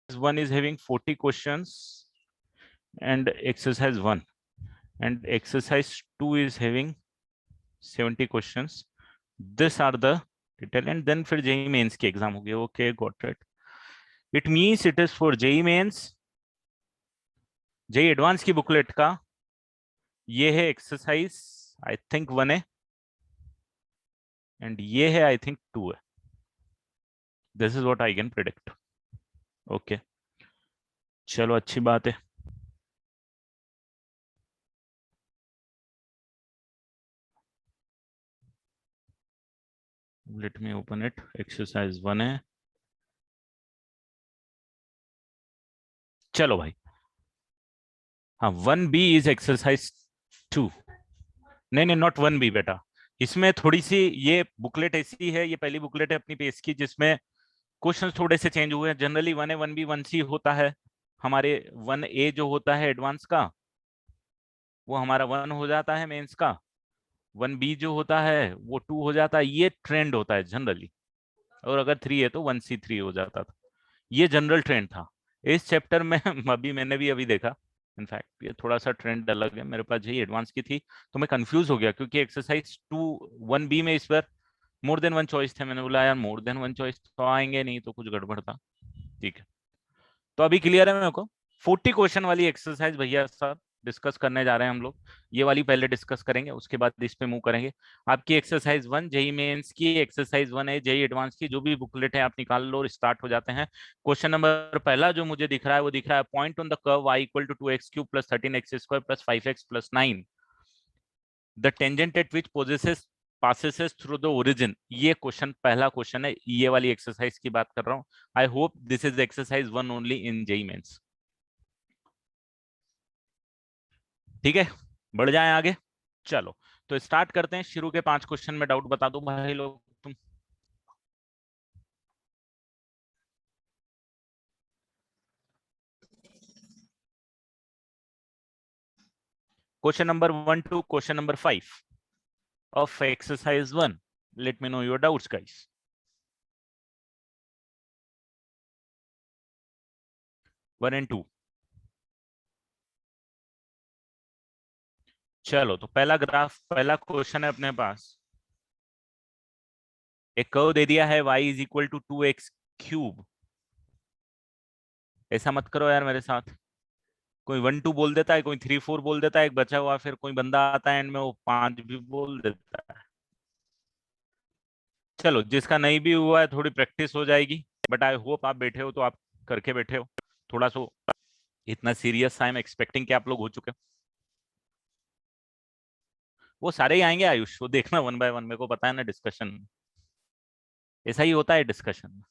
1 is having 40 questions and exercise 1, and exercise 2 is having 70 questions. This are the detail, and then फिर JEE mains की exam होगी. Okay, got it. It means it is for JEE mains. JEE advance की booklet का ये है exercise I think 1 है, and ये है आई थिंक 2 है. This is what I can predict. Okay, चलो अच्छी बात है. Let me open it. Exercise 1 है. चलो भाई, हाँ 1B इज एक्सरसाइज 2. नहीं नहीं, नॉट 1B बेटा. इसमें थोड़ी सी ये बुकलेट ऐसी है, ये पहली बुकलेट है अपनी पेज की जिसमें क्वेश्चंस थोड़े से चेंज हुए हैं. जनरली 1A 1B 1C होता है. हमारे 1A जो होता है एडवांस का वो हमारा 1 हो जाता है मेंस का. 1B जो होता है वो 2 हो जाता है. ये ट्रेंड होता है जनरली. और अगर 3 है तो 1C 3 हो जाता था. ये जनरल ट्रेंड था. इस चैप्टर में अभी मैंने भी अभी देखा, इनफैक्ट ये थोड़ा सा ट्रेंड अलग है. मेरे पास यही एडवांस की थी तो मैं कंफ्यूज हो गया क्योंकि एक्सरसाइज 1B में इस बार मोर देन वन चॉइस थे. मैंने बोला यार मोर देन वन चॉइस तो आएंगे नहीं, तो कुछ गड़बड़ था. ठीक है, तो अभी क्लियर है मेरे को. 40 क्वेश्चन वाली एक्सरसाइज भैया साहब डिस्कस करने जा रहे हैं हम लोग. ये वाली पहले डिस्कस करेंगे, उसके बाद इस पे मूव करेंगे. आपकी एक्सरसाइज 1 JEE मेंस की एक्सरसाइज 1 है. JEE एडवांस की जो भी बुकलेट है आप निकाल लो और स्टार्ट हो जाते हैं. क्वेश्चन नंबर पहला जो मुझे दिख रहा है वो दिख रहा है point on the curve y equal to 2x³ plus 13x² plus 5x plus 9 the tangent at which possesses passes through the origin. ये क्वेश्चन पहला क्वेश्चन है. ये वाली एक्सरसाइज की बात कर रहा हूं. I hope this is exercise 1 only in JEE mains. ठीक है, बढ़ जाए आगे. चलो तो स्टार्ट करते हैं. शुरू के 5 क्वेश्चन में डाउट बता दो भाई लोग तुम. Question number 1 to question number 5 of exercise 1. Let me know your doubts, guys. One and two. चलो तो पहला ग्राफ, पहला क्वेश्चन है अपने पास. एक कर्व दे दिया है y is equal to 2x³. ऐसा मत करो यार मेरे साथ. कोई 1 2 बोल देता है, कोई 3 4 बोल देता है, एक बचा हुआ फिर कोई बंदा आता है एंड में वो 5 भी बोल देता है. चलो जिसका नहीं भी हुआ है थोड़ी प्रैक्टिस हो जाएगी. बट आई होप आप बैठे हो तो आप करके बैठे हो थोड़ा सा. इतना सीरियस आई एम एक्सपेक्टिंग कि आप लोग हो चुके हो. वो सारे ही आएंगे आयुष, वो देखना 1 बाय 1. मेरे को पता है ना डिस्कशन ऐसा ही होता है. डिस्कशन में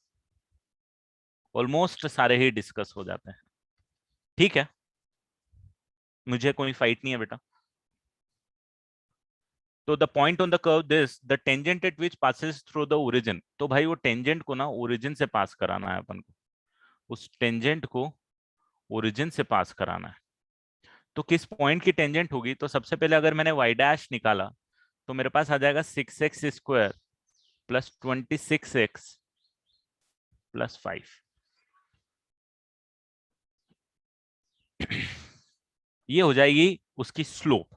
ऑलमोस्ट सारे ही डिस्कस हो जाते हैं. ठीक है, मुझे कोई फाइट नहीं है बेटा. तो the point on the curve this the tangent at which passes through the origin. तो भाई वो टेंजेंट को ना ओरिजिन से पास कराना है अपन को. उस टेंजेंट को ओरिजिन से पास कराना है. तो किस पॉइंट की टेंजेंट होगी? तो सबसे पहले अगर मैंने y डैश निकाला तो मेरे पास आ जाएगा 6x² प्लस 26x प्लस 5. ये हो जाएगी उसकी स्लोप,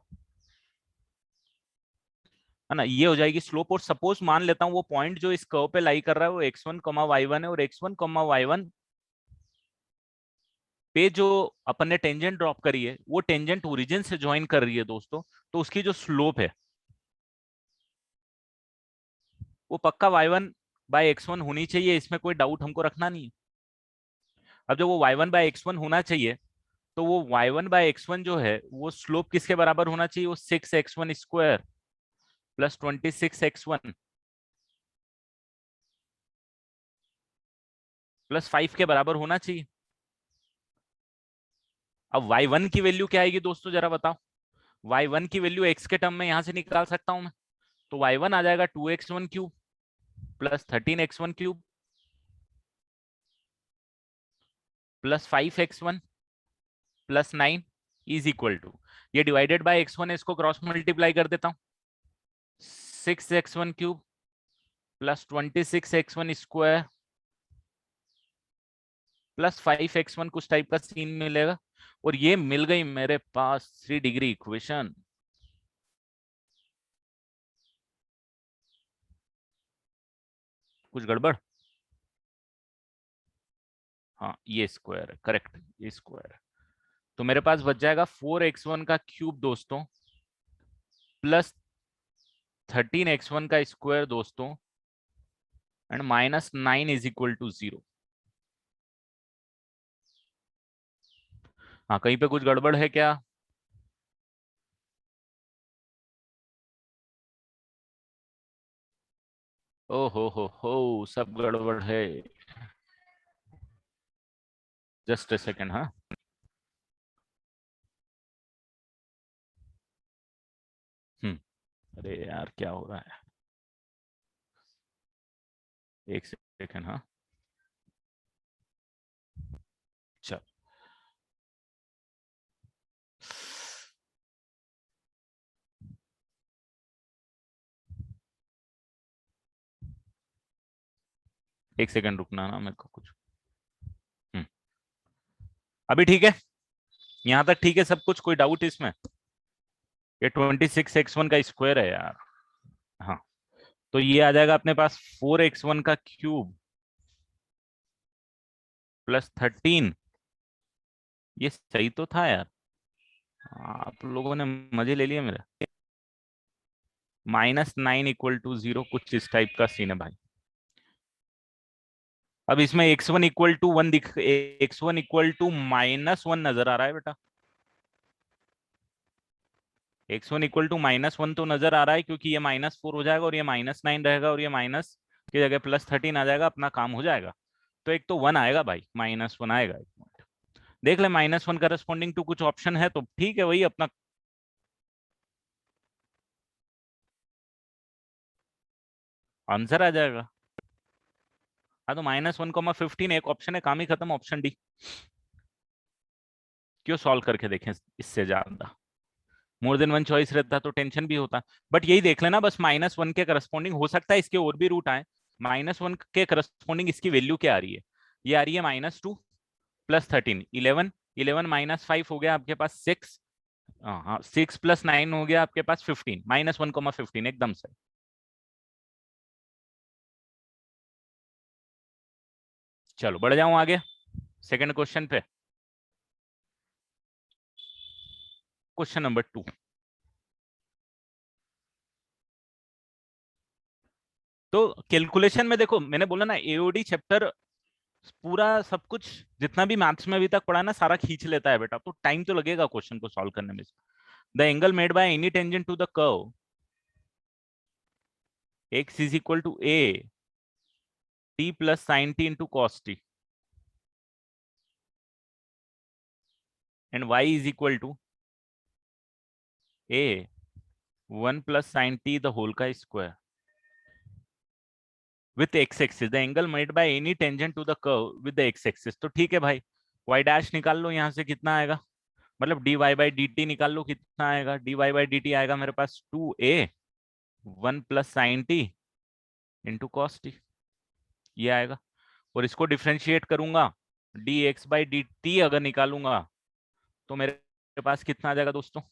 है ना. ये हो जाएगी स्लोप. और सपोज मान लेता हूं वो पॉइंट जो इस कर्व पे लाई कर रहा है वो x1 y1 है, और x1 y1 पे जो अपन ने टेंजेंट ड्रॉप करी है वो टेंजेंट ओरिजिन से ज्वाइन कर रही है दोस्तों. तो उसकी जो स्लोप है वो पक्का y1 बाय x1 होनी चाहिए. इसमें कोई डाउट हमको रखना नहीं है. अब जब वो y1 बाय x1 होना चाहिए तो वो y1 बाय x1 जो है वो स्लोप किसके बराबर होना चाहिए? वो 6x1² प्लस 26x1 प्लस 5 के बराबर होना चाहिए. अब y1 की वैल्यू क्या आएगी दोस्तों जरा बताओ. y1 की वैल्यू x के टर्म में यहां से निकाल सकता हूं मैं. तो y1 आ जाएगा 2x1³ plus 13x1³ plus 5x1 plus 9 is equal to, ये डिवाइडेड बाय x1 है, इसको क्रॉस मल्टीप्लाई कर देता हूं. 6x1³ plus 26x1² plus 5x1 कुछ टाइप का सीन मिलेगा, और ये मिल गई मेरे पास 3 डिग्री इक्वेशन। कुछ गड़बड़? हाँ ये स्क्वायर है, करेक्ट, ये स्क्वायर है। तो मेरे पास बच जाएगा 4x1 का क्यूब दोस्तों, प्लस 13x1 का स्क्वायर दोस्तों, एंड -9 इज इक्वल टू 0। हाँ कहीं पे कुछ गड़बड़ है क्या? ओ हो, सब गड़बड़ है। जस्ट अ सेकेंड, हाँ। अरे यार क्या हो रहा है, एक सेकेंड, हाँ। चल, एक सेकंड रुकना ना, मेरे को कुछ। हम्म अभी ठीक है? यहाँ तक ठीक है सब कुछ, कोई डाउट इसमें? ये 26x1 का स्क्वायर है यार। हाँ, तो ये आ जाएगा अपने पास 4x1 का क्यूब प्लस 13। ये सही तो था यार, आप लोगों ने मजे ले लिए मेरे। -9 इक्वल टू 0, कुछ इस टाइप का सीन है भाई। अब इसमें x1 इक्वल टू 1 दिख, x1 इक्वल टू -1 नजर आ रहा है बेटा। x1 इक्वल टू -1 तो नजर आ रहा है, क्योंकि ये -4 हो जाएगा और ये -9 रहेगा, और ये माइनस की जगह +13 आ जाएगा, अपना काम हो जाएगा। तो एक तो 1 आएगा भाई, -1 आएगा एक मिनट। देख ले, -1 करस्पॉन्डिंग टू कुछ ऑप्शन है तो ठीक है, वही अपना आंसर आ जाएगा। हाँ तो -1, 15 एक ऑप्शन है, काम ही खत्म, ऑप्शन डी। क्यों सॉल्व करके देखें इससे ज्यादा? मोर देन वन चॉइस रहता तो टेंशन भी होता। बट यही देख लेना बस, -1 के करस्पॉन्डिंग हो सकता है इसके और भी रूट आए। -1 के करस्पॉन्डिंग इसकी वैल्यू क्या आ रही है? ये आ रही है -2 प्लस 13, 11, 11 -5 हो गया आपके पास 6। हाँ, 6 + 9 हो गया आपके पास 15, -1, 15 एकदम से। चलो बढ़ जाऊं आगे सेकंड क्वेश्चन पे। Question number 2। तो कैलकुलेशन में देखो, मैंने बोला ना एओडी चैप्टर पूरा सब कुछ जितना भी मैथ्स में अभी तक पढ़ा ना, सारा खींच लेता है बेटा, तो टाइम तो लगेगा क्वेश्चन को सॉल्व करने में। The angle made by any tangent to the curve x is equal to a t plus sine t into cos t, and y is equal to a 1 plus sine t the whole का square with x axis. The angle made by any tangent to the curve with the x axis. तो ठीक है भाई, y dash निकाल लो, यहाँ से कितना आएगा, मतलब dy बाई डी टी निकाल लो, कितना आएगा, dy बाई डी टी आएगा मेरे पास 2a 1 plus sine t into cos t, ये आएगा। और इसको डिफ्रेंशिएट करूंगा, dx बाई डी टी अगर निकालूंगा तो मेरे पास कितना आ जाएगा दोस्तों?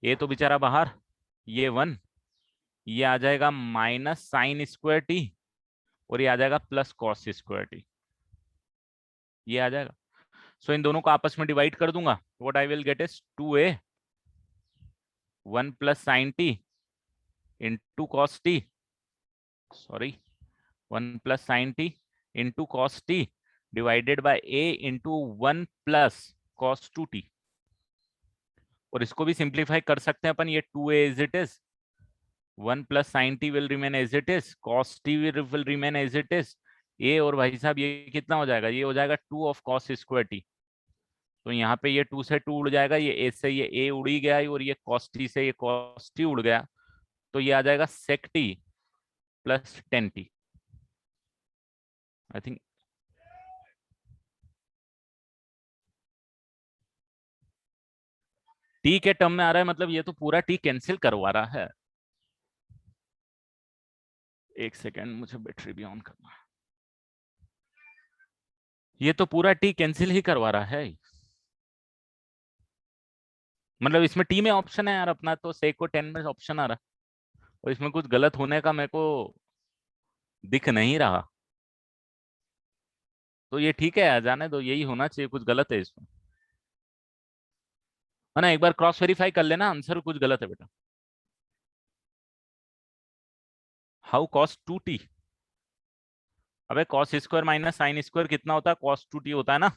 ये तो बेचारा बाहर, ये 1, ये आ जाएगा -sin²t, और ये आ जाएगा +cos²t, ये आ जाएगा। सो इन दोनों को आपस में डिवाइड कर दूंगा, what I will get is 2a 1 plus sine T into cos T, sorry 1 plus sine T into cos T divided by a into 1 plus cos 2t। और इसको भी सिंप्लीफाई कर सकते हैं अपन, ये 2a is it is, 1 plus sine T will remain as it is, cos T will remain as it is. ए और भाई साहब ये कितना हो जाएगा, ये हो जाएगा 2 ऑफ कॉस स्क्वायर टी। तो यहाँ पे ये 2 से 2 उड़ जाएगा, ये ए से ये ए उड़ ही गया, और ये कॉस टी से ये कॉस टी उड़ गया। तो ये आ जाएगा sec T plus 10t, I think. T के टर्म में आ रहा है, मतलब ये तो पूरा टी कैंसिल करवा रहा है। एक सेकेंड, मुझे बैटरी भी ऑन करना है। ये तो पूरा टी कैंसिल ही करवा रहा है। मतलब इसमें टी में ऑप्शन है यार, अपना तो सेक को 10 में ऑप्शन आ रहा है, और इसमें कुछ गलत होने का मेरे को दिख नहीं रहा। तो ये ठीक है यार, जाने दो, यही होना चाहिए, कुछ गलत है इसमें, है ना। एक बार क्रॉस वेरीफाई कर लेना, आंसर कुछ गलत है बेटा। How cos 2t। अबे cos square minus sine square कितना होता है, कॉस 2t होता है ना।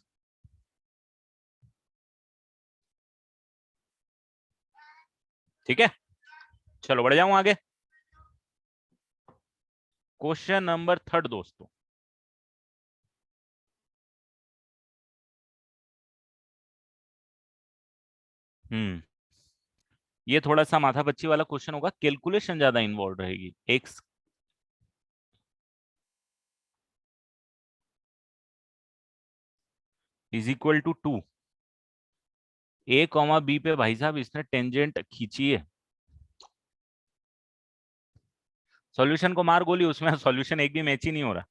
ठीक है, चलो बढ़ जाऊं आगे। क्वेश्चन नंबर थर्ड दोस्तों। हम्म, ये थोड़ा सा माथा पच्ची वाला क्वेश्चन होगा, कैलकुलेशन ज्यादा इन्वॉल्व रहेगी। X is equal to 2, a comma b पे भाई साहब इसने टेंजेंट खींची है। सॉल्यूशन को मार गोली, उसमें सॉल्यूशन एक भी मैच ही नहीं हो रहा।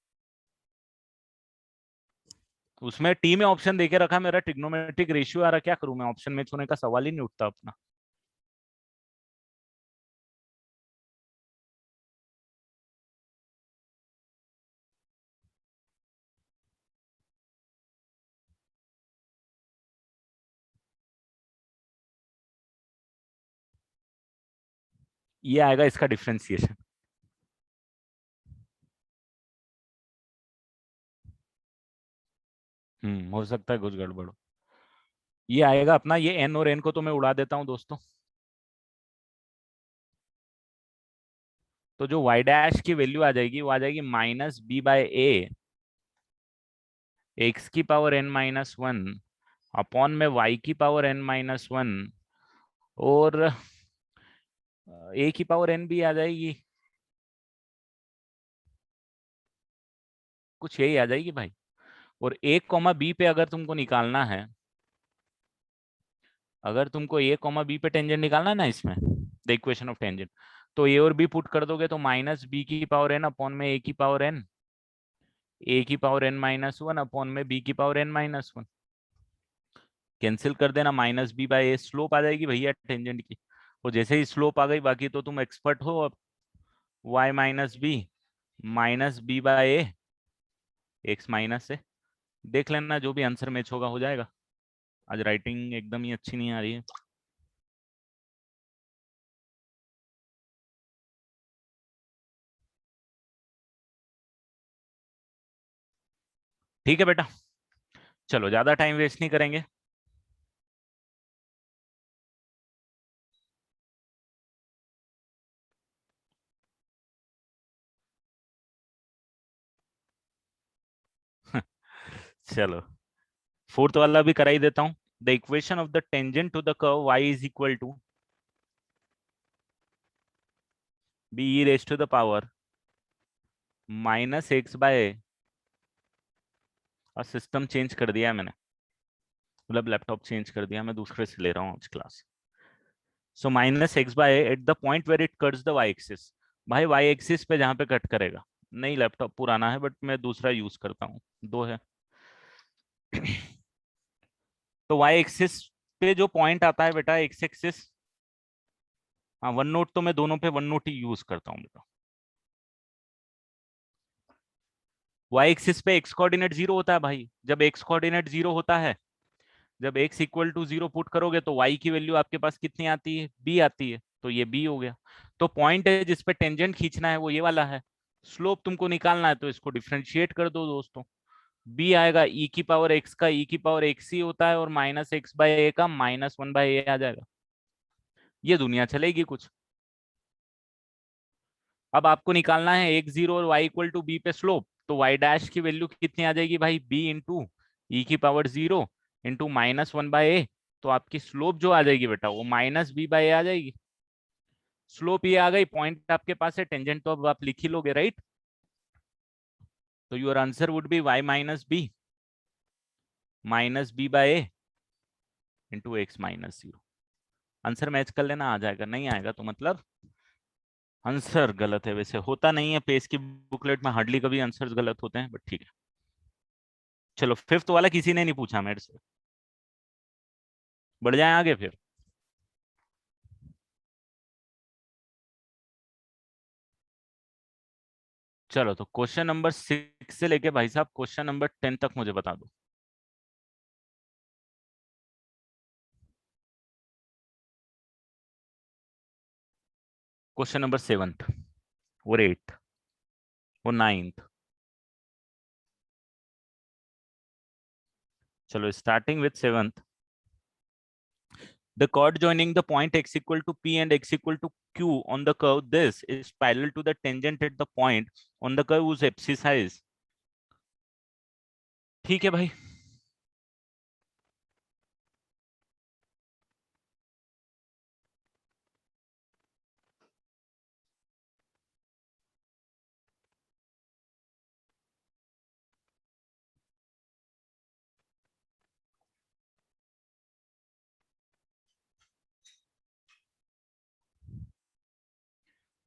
उसमें टी में ऑप्शन देके रखा, मेरा ट्रिग्नोमेट्रिक रेशियो आ रहा, क्या करूं मैं, ऑप्शन मैच होने का सवाल ही नहीं उठता अपना। ये आएगा इसका डिफ्रेंसिएशन। हो सकता है कुछ गड़बड़ हो। ये आएगा अपना, ये एन और एन को तो मैं उड़ा देता हूं दोस्तों। तो जो वाई डैश की वैल्यू आ जाएगी वो आ जाएगी -b/a, एक्स की पावर n-1 अपॉन में y की पावर n-1, और a की पावर n भी आ जाएगी, कुछ यही आ जाएगी भाई। और 1, b पे अगर तुमको निकालना है, अगर तुमको a, b पे टेंजेंट निकालना है ना इसमें, द इक्वेशन ऑफ टेंजेंट, तो a और b पुट कर दोगे तो -b की पावर n अपॉन में a की पावर n, a की पावर n-1 अपॉन में b की पावर n-1, कैंसिल कर देना, -b/a स्लोप आ जाएगी भैया टेंजेंट की। और जैसे ही स्लोप आ गई, बाकी तो तुम एक्सपर्ट हो अब, y -b एक्स माइनस से देख लेना, जो भी आंसर मैच होगा हो जाएगा। आज राइटिंग एकदम ही अच्छी नहीं आ रही है। ठीक है बेटा, चलो ज्यादा टाइम वेस्ट नहीं करेंगे। चलो फोर्थ वाला भी करा ही देता हूँ। The equation of the tangent to the curve y is equal to b e raised to the power -x/, और सिस्टम चेंज कर दिया है मैंने, मतलब लैपटॉप चेंज कर दिया, मैं दूसरे से ले रहा हूँ आज class. So -x/, at the point where it cuts the y axis. भाई वाई एक्सिस पे जहाँ पे कट करेगा, नहीं लैपटॉप पुराना है बट मैं दूसरा यूज करता हूँ, दो है। तो वाई एक्सिस पे जो पॉइंट आता है बेटा, एक्स एक्सिस, हाँ वन नोट, तो मैं दोनों पे वन नोट ही यूज करता हूँ बेटा। वाई एक्सिस पे एक्स कोऑर्डिनेट 0 होता है भाई, जब एक्स कोऑर्डिनेट 0 होता है, जब x इक्वल टू 0 पुट करोगे तो y की वैल्यू आपके पास कितनी आती है, b आती है, तो ये b हो गया। तो पॉइंट है जिसपे टेंजेंट खींचना है वो ये वाला है। स्लोप तुमको निकालना है तो इसको डिफरेंशिएट कर दो दोस्तों। b आएगा e की पावर x का e की पावर x ही होता है, और -x/a का -1/a आ जाएगा। ये दुनिया चलेगी कुछ। अब आपको निकालना है x0 और y इक्वल टू b पे स्लोप, तो y डैश की वैल्यू कितनी आ जाएगी भाई, b इंटू ई की पावर 0 इंटू -1/a। तो आपकी स्लोप जो आ जाएगी बेटा वो -b/a आ जाएगी। स्लोप ये आ गई, पॉइंट आपके पास है, टेंजेंट तो अब आप लिख ही लोगे राइट। तो your answer would be y -b into x-0। Answer match कर लेना, आ जाएगा, नहीं आएगा तो मतलब आंसर गलत है। वैसे होता नहीं है, पेस की बुकलेट में हार्डली कभी आंसर गलत होते हैं, बट ठीक है। चलो फिफ्थ वाला किसी ने नहीं पूछा मेरे से, बढ़ जाए आगे फिर। चलो तो क्वेश्चन नंबर 6 से लेके भाई साहब क्वेश्चन नंबर 10 तक मुझे बता दो। क्वेश्चन नंबर 7 और 8 और 9। चलो starting with 7th। The chord joining the point x equal to p and x equal to q on the curve this is parallel to the tangent at the point on the curve whose abscissa is। ठीक है भाई।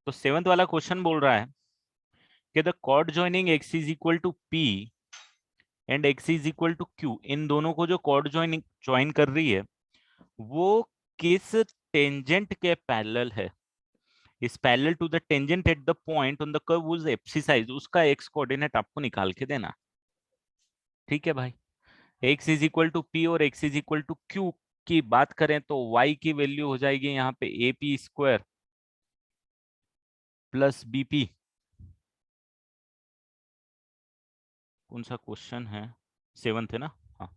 तो 7th वाला question बोल रहा है कि the chord joining x is equal to p and x is equal to q, इन दोनों को जो कॉर्ड जॉइनिंग ज्वाइन कर रही है वो किस टेंजेंट के पैरेलल है। इस parallel to the tangent at the point on the curve whose abscissae, उसका x कोऑर्डिनेट आपको निकाल के देना। ठीक है भाई। x is equal to p और x is equal to q की बात करें तो y की वैल्यू हो जाएगी यहाँ पे a p square plus b p. कौन सा क्वेश्चन है, 7th है ना, हाँ,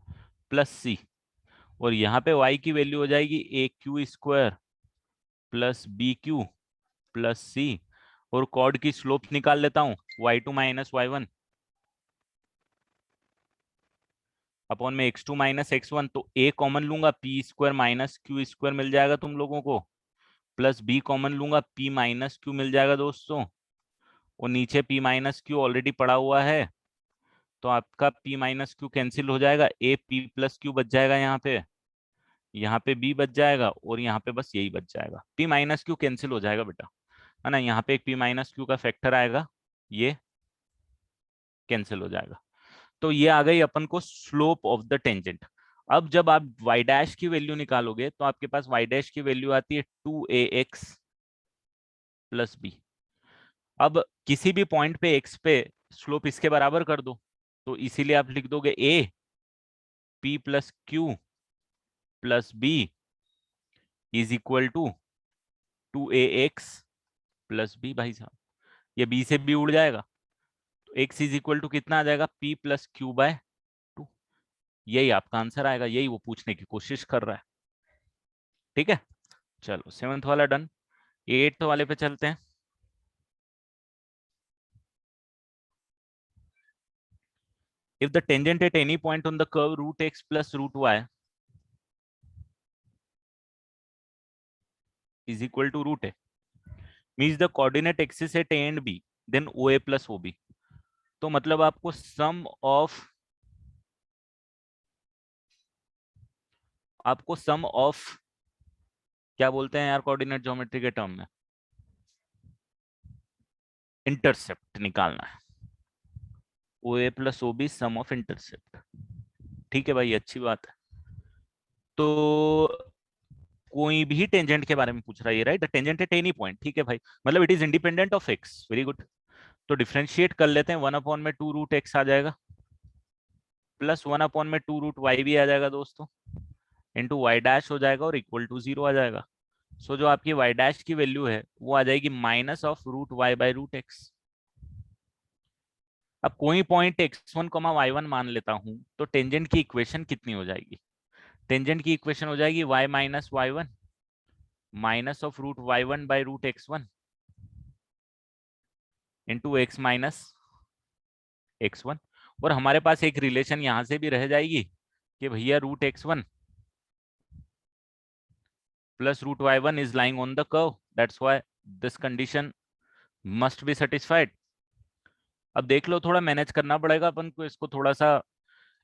प्लस सी। और यहाँ पे y की वैल्यू हो जाएगी A Q square plus B Q plus C. और कॉर्ड की स्लोप निकाल लेता हूँ y2 माइनस y1 अपॉन में x2 माइनस x1। तो a कॉमन लूंगा p square minus Q square मिल जाएगा तुम लोगों को, प्लस b कॉमन लूंगा p माइनस क्यू मिल जाएगा दोस्तों। और नीचे p माइनस क्यू ऑलरेडी पड़ा हुआ है, तो आपका p माइनस क्यू कैंसिल हो जाएगा, a p प्लस क्यू बच जाएगा यहाँ पे b बच जाएगा और यहाँ पे बस यही बच जाएगा। p माइनस क्यू कैंसिल हो जाएगा बेटा, है ना। यहाँ पे एक p माइनस क्यू का फैक्टर आएगा, ये कैंसिल हो जाएगा। तो ये आ गई अपन को स्लोप ऑफ द टेंजेंट। अब जब आप y डैश की वैल्यू निकालोगे तो आपके पास y डैश की वैल्यू आती है 2ax प्लस बी। अब किसी भी पॉइंट पे x पे स्लोप इसके बराबर कर दो, तो इसीलिए आप लिख दोगे a p plus q plus B is equal to 2ax plus बी। भाई साहब ये b से b उड़ जाएगा, तो x इज इक्वल टू कितना आ जाएगा, p प्लस क्यू बाय 2। यही आपका आंसर आएगा, यही वो पूछने की कोशिश कर रहा है। ठीक है, चलो 7th वाला डन। 8th वाले पे चलते हैं। If the tangent at any point on the curve root x plus root y is equal to root a, means the coordinate axis at a and b, then OA plus OB। तो मतलब आपको सम of क्या बोलते हैं यार coordinate geometry के term में, intercept निकालना है। OA plus OB sum of intercept. ठीक है भाई, अच्छी बात है। तो कोई भी टेंजेंट के बारे में पूछ रहा है, right, the tangent at any point. ठीक है भाई, मतलब it is independent of x, very good. तो डिफरेंशिएट कर लेते हैं, 1 अपॉन में 2 रूट एक्स आ जाएगा, प्लस 1 अपॉन में 2 रूट वाई भी आ जाएगा दोस्तों, इंटू वाई डैश हो जाएगा और इक्वल टू 0 आ जाएगा। सो जो आपकी वाई डैश की वैल्यू है वो आ जाएगी minus of root y by root x. अब कोई पॉइंट x1 कॉमा y1 मान लेता हूं, तो टेंजेंट की इक्वेशन कितनी हो जाएगी, टेंजेंट की इक्वेशन हो जाएगी y minus y1 minus of root y1 by root x1 into x minus x1। और हमारे पास एक रिलेशन यहां से भी रह जाएगी कि भैया root x1 plus root y1 is lying on the curve, that's why this condition must be satisfied। अब देख लो, थोड़ा मैनेज करना पड़ेगा अपन को इसको थोड़ा सा।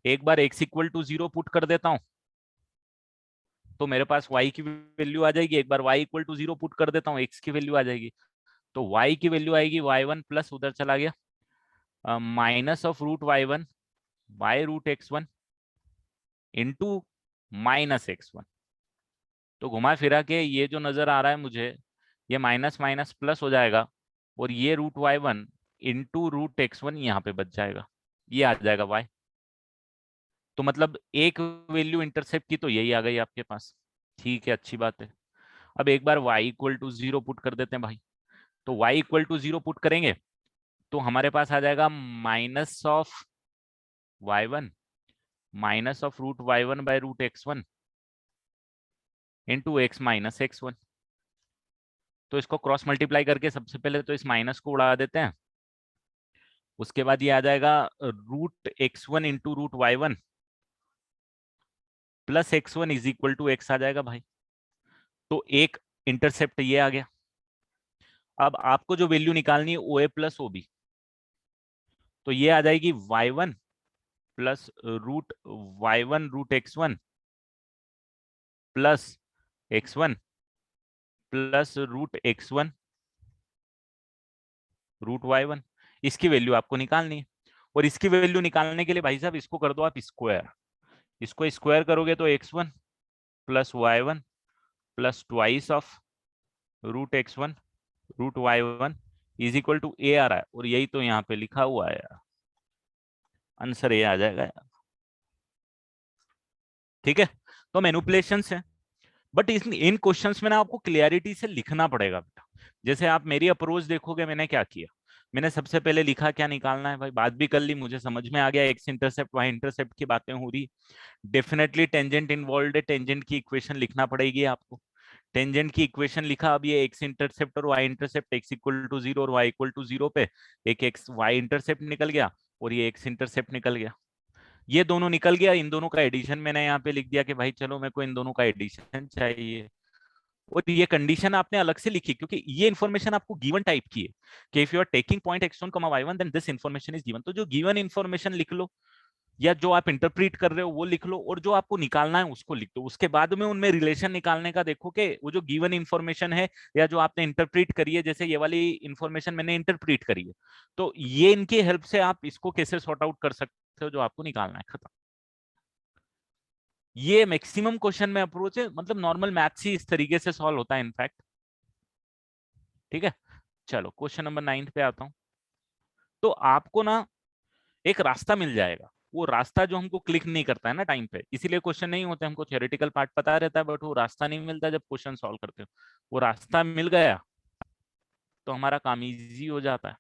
एक बार x इक्वल टू 0 पुट कर देता हूं तो मेरे पास y की वैल्यू आ जाएगी, एक बार y इक्वल टू 0 पुट कर देता हूँ x की वैल्यू आ जाएगी। तो y की वैल्यू आएगी y1 प्लस उधर चला गया minus of root y1 by root x1 into -x1। तो घुमा फिरा के ये जो नजर आ रहा है मुझे, ये माइनस माइनस प्लस हो जाएगा, और ये √y1 इंटू √x1 यहाँ पे बच जाएगा, ये आ जाएगा y। तो मतलब एक वैल्यू इंटरसेप्ट की तो यही आ गई आपके पास। ठीक है, अच्छी बात है। अब एक बार y इक्वल टू 0 पुट कर देते हैं भाई। तो y इक्वल टू 0 पुट करेंगे तो हमारे पास आ जाएगा -(y1) -√y1/√x1 into x minus x1। तो इसको क्रॉस मल्टीप्लाई करके सबसे पहले तो इस माइनस को उड़ा देते हैं। उसके बाद ये आ जाएगा √x1 into √y1 plus x1 is equal to x आ जाएगा भाई। तो एक इंटरसेप्ट ये आ गया। अब आपको जो वैल्यू निकालनी है OA प्लस OB, तो ये आ जाएगी y1 plus √y1 √x1 plus x1 plus √x1 √y1। इसकी वैल्यू आपको निकालनी है। और इसकी वैल्यू निकालने के लिए भाई साहब इसको कर दो आप स्क्वायर। इसको स्क्वायर करोगे तो x1 plus y1 plus twice of √x1 √y1 is equal to A आ रहा है, और यही तो यहाँ पे लिखा हुआ है यार, आंसर ये आ जाएगा यार। ठीक है, तो मैनिपुलेशंस है, बट इन क्वेश्चंस में ना आपको क्लियरिटी से लिखना पड़ेगा बेटा। जैसे आप मेरी अप्रोच देखोगे, मैंने क्या किया, मैंने सबसे पहले लिखा क्या निकालना है भाई, बात भी कर ली, मुझे समझ में आ गया एक्स इंटरसेप्ट वाई इंटरसेप्ट की बातें हो रही। डेफिनेटली टेंजेंट इन्वॉल्व है, टेंजेंट की इक्वेशन लिखना पड़ेगी आपको। टेंजेंट की इक्वेशन लिखा, अब ये एक्स इंटरसेप्ट और y intercept, x equal to 0 और वाई इक्वल टू 0 पे एक एक्स वाई इंटरसेप्ट निकल गया और ये एक्स इंटरसेप्ट निकल गया। ये दोनों निकल गया, इन दोनों का एडिशन मैंने यहाँ पे लिख दिया कि भाई चलो मेरे को इन दोनों का एडिशन चाहिए। और ये कंडीशन आपने अलग से लिखी क्योंकि ये इन्फॉर्मेशन आपको गिवन टाइप की है कि if you are taking point x1 y1 then this information is given. तो जो गिवन इन्फॉर्मेशन लिख लो, या जो आप इंटरप्रीट कर रहे हो वो लिख लो, और जो आपको निकालना है उसको लिख दो। उसके बाद में उनमें रिलेशन निकालने का देखो कि वो जो गिवन इन्फॉर्मेशन है या जो आपने इंटरप्रीट करी है, जैसे ये वाली इन्फॉर्मेशन मैंने इंटरप्रीट करी है, तो ये इनकी हेल्प से आप इसको कैसे सॉर्ट आउट कर सकते हो जो आपको निकालना है, खत्म। ये मैक्सिमम क्वेश्चन में अप्रोच है, मतलब नॉर्मल मैथ्स ही इस तरीके से सॉल्व होता है इनफैक्ट। ठीक है, चलो क्वेश्चन नंबर 9 पे आता हूं। तो आपको ना एक रास्ता मिल जाएगा, वो रास्ता जो हमको क्लिक नहीं करता है ना टाइम पे, इसीलिए क्वेश्चन नहीं होते, हमको थ्योरेटिकल पार्ट पता रहता है बट वो रास्ता नहीं मिलता जब क्वेश्चन सॉल्व करते हो। वो रास्ता मिल गया तो हमारा काम इजी हो जाता है।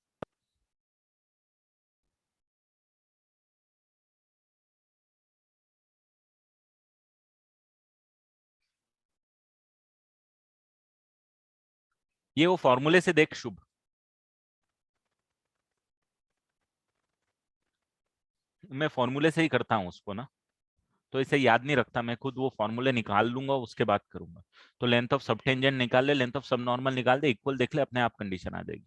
ये वो फॉर्मूले से देख शुभ, मैं फॉर्मूले से ही करता हूँ उसको ना, तो इसे याद नहीं रखता, मैं खुद वो फॉर्मूले निकाल लूंगा उसके बाद करूंगा। तो लेंथ ऑफ सब टेंजेंट निकाल ले, लेंथ ऑफ सब नॉर्मल निकाल दे, इक्वल देख ले, अपने आप कंडीशन आ जाएगी।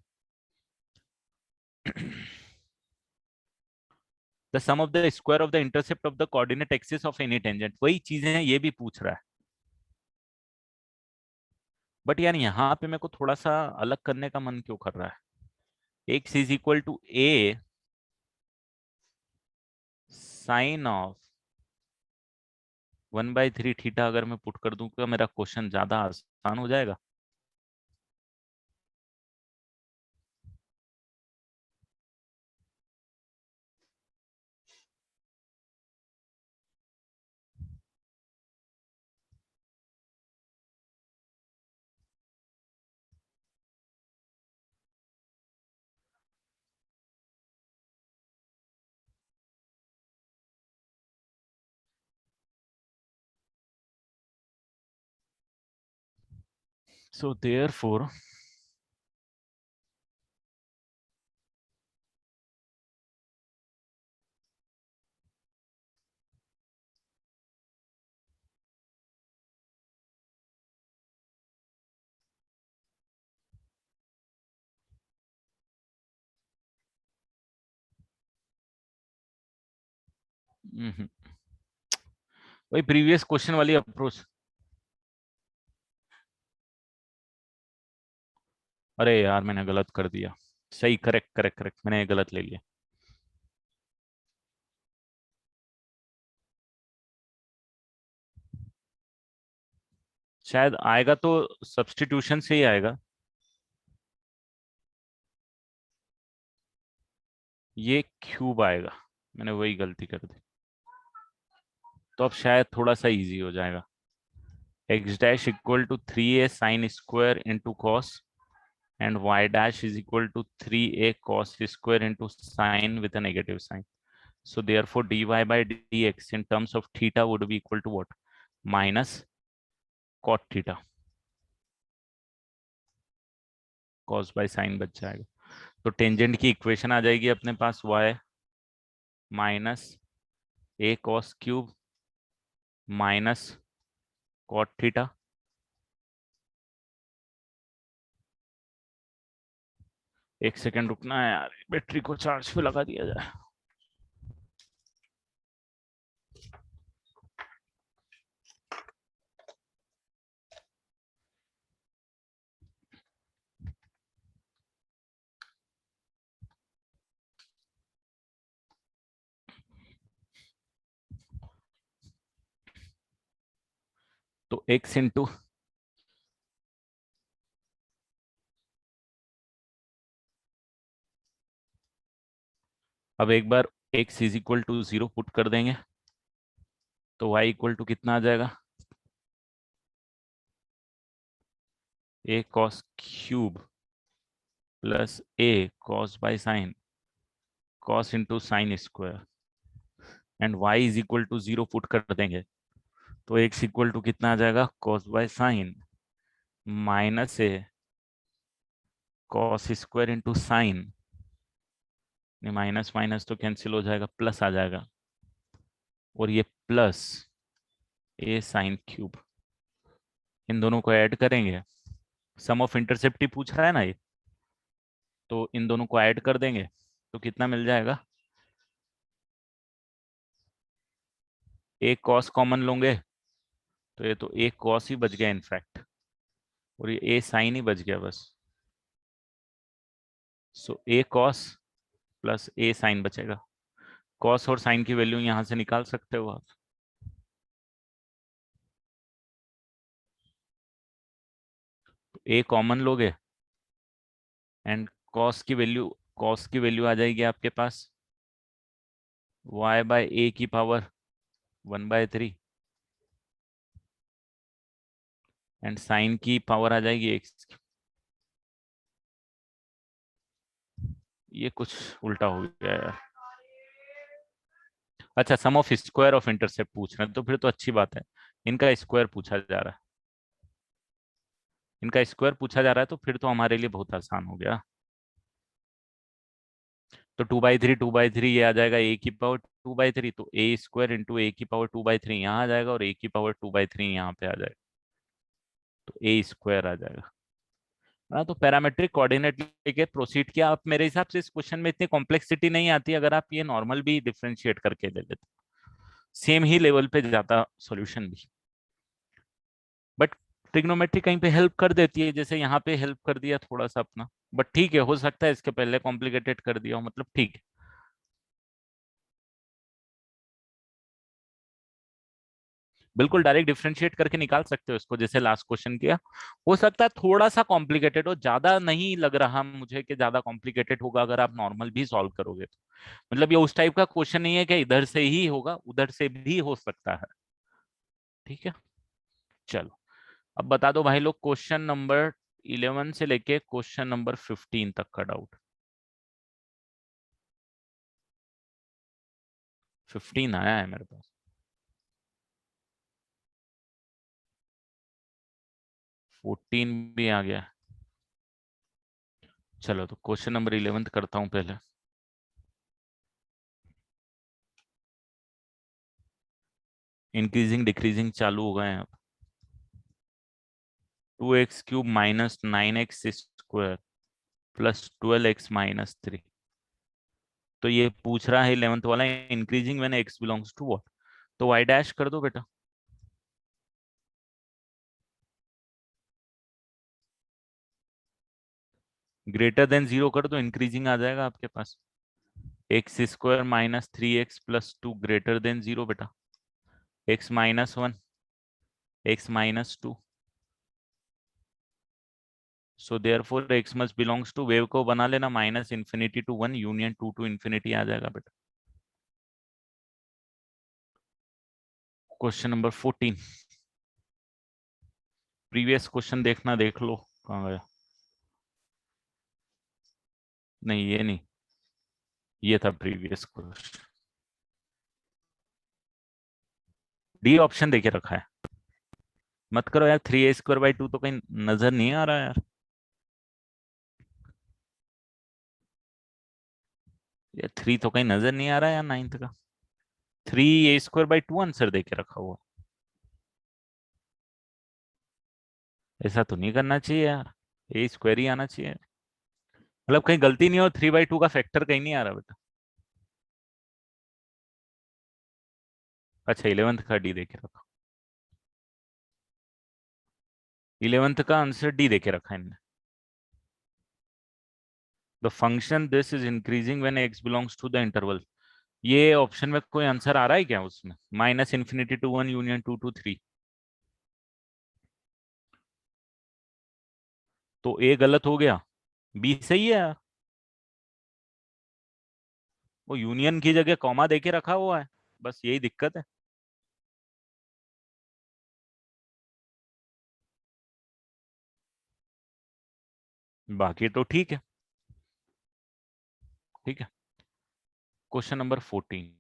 The sum of the square of the intercept of the coordinate axis of any tangent, वही चीजें हैं, ये भी पूछ रहा है। बट यार यहाँ पे मेरे को थोड़ा सा अलग करने का मन क्यों कर रहा है। X is equal to a sine of 1/3 theta अगर मैं पुट कर दूं तो मेरा क्वेश्चन ज्यादा आसान हो जाएगा। सो देयरफॉर वही प्रीवियस क्वेश्चन वाली अप्रोच। अरे यार मैंने गलत कर दिया। सही, करेक्ट करेक्ट करेक्ट, मैंने गलत ले लिया। शायद आएगा तो सब्स्टिट्यूशन से ही आएगा। ये क्यूब आएगा, मैंने वही गलती कर दी। तो अब शायद थोड़ा सा इजी हो जाएगा। X dash equal to 3a sine square into cos and y dash is equal to 3a cos square into sine with a negative sign. So therefore dy by dx in terms of theta would be equal to what? Minus cot theta. Cos by sin बच जाएगा। तो tangent की equation आ जाएगी अपने पास y minus a cos cube minus cot theta. एक second रुकना है यार, बैटरी को चार्ज पे लगा दिया जाए। तो x इंटू अब एक बार x is equal to 0 put कर देंगे तो y इक्वल टू कितना आ जाएगा? a cos cube plus a cos by sine cos into sine square and y is equal to 0 put कर देंगे तो x इक्वल टू कितना आ जाएगा? cos by sine minus A cos square into sign, minus minus तो cancel हो जाएगा, plus आ जाएगा और ये प्लस ए साइन क्यूब। इन दोनों को ऐड करेंगे, सम ऑफ इंटरसेप्ट ही पूछ रहा है ना ये, तो इन दोनों को ऐड कर देंगे तो कितना मिल जाएगा? एक कॉस कॉमन लोगे तो ये तो एक कॉस ही बच गया इनफैक्ट, और ये ए साइन ही बच गया बस। सो ए कॉस प्लस ए साइन बचेगा। कॉस और साइन की वैल्यू यहां से निकाल सकते हो आप। ए कॉमन लोगे एंड कॉस की वैल्यू आ जाएगी आपके पास y बाय ए की पावर 1/3 एंड साइन की पावर आ जाएगी x। ये कुछ उल्टा हो गया यार। अच्छा, सम ऑफ स्क्वायर ऑफ इंटरसेप्ट पूछ रहे हैं तो फिर तो अच्छी बात है। इनका स्क्वायर पूछा जा रहा है, इनका स्क्वायर पूछा जा रहा है तो फिर तो हमारे लिए बहुत आसान हो गया। तो 2/3 2/3 ये आ जाएगा ए की पावर 2/3, तो ए स्क्वायर इंटू ए की पावर 2/3 यहाँ आ जाएगा और ए की पावर 2/3 यहाँ पे आ जाएगा, तो ए स्क्वायर आ जाएगा। हाँ, तो पैरामेट्रिक कोऑर्डिनेट लेके प्रोसीड किया। आप मेरे हिसाब से इस क्वेश्चन में इतनी कॉम्प्लेक्सिटी नहीं आती अगर आप ये नॉर्मल भी डिफरेंशिएट करके ले लेते, सेम ही लेवल पे जाता सॉल्यूशन भी। बट ट्रिग्नोमेट्री कहीं पे हेल्प कर देती है, जैसे यहाँ पे हेल्प कर दिया थोड़ा सा अपना। बट ठीक है, हो सकता है इसके पहले कॉम्प्लिकेटेड कर दिया हो, मतलब ठीक है। बिल्कुल डायरेक्ट डिफरेंशिएट करके निकाल सकते हो इसको, जैसे लास्ट क्वेश्चन किया। हो सकता है थोड़ा सा कॉम्प्लिकेटेड हो, ज्यादा नहीं लग रहा मुझे कि ज्यादा कॉम्प्लिकेटेड होगा अगर आप नॉर्मल भी सॉल्व करोगे तो। मतलब ये उस टाइप का क्वेश्चन नहीं है कि इधर से ही होगा, उधर से भी हो सकता है। ठीक है, चलो अब बता दो भाई लोग, क्वेश्चन नंबर 11 से लेके क्वेश्चन नंबर 15 तक का डाउट। 15 आया है मेरे पास, 14 भी आ गया। चलो तो क्वेश्चन नंबर 11 करता हूं पहले। इंक्रीजिंग डिक्रीजिंग चालू हो गए हैं। 2x³ minus 9x square plus 12x minus 3। तो ये पूछ रहा है 11th वाला, increasing when x belongs to what. तो y डैश कर दो बेटा। ग्रेटर देन 0 कर दो, इंक्रीजिंग आ जाएगा आपके पास। x² minus 3x plus 2 greater than 0 बेटा। x minus 1 x minus 2 so therefore x must belongs to, wave को बना लेना minus infinity to 1 union 2 to infinity आ जाएगा बेटा। क्वेश्चन नंबर 14, प्रीवियस क्वेश्चन देखना, देख लो कहाँ गया। नहीं ये नहीं, ये था प्रीवियस क्वेश्चन। डी ऑप्शन देके रखा है। मत करो यार, 3a² / 2 तो कहीं नजर नहीं आ रहा यार। ये 3 तो कहीं नजर नहीं आ रहा यार, 9th का। 3a² / 2 आंसर देके रखा हुआ। ऐसा तो नहीं करना चाहिए यार, a² ही आना चाहिए। मतलब कहीं गलती नहीं हो, 3/2 का फैक्टर कहीं नहीं आ रहा बेटा। अच्छा 11th का डी देके रखा, 11th का आंसर डी देके रखा है इनने। The function this is increasing when x belongs to the interval. ये ऑप्शन में कोई आंसर आ रहा है क्या उसमें? Minus infinity to 1 union 2 to 3। तो ए गलत हो गया, बी सही है यार। वो यूनियन की जगह कॉमा देके रखा हुआ है, बस यही दिक्कत है। बाकी तो ठीक है। ठीक है, क्वेश्चन नंबर 14।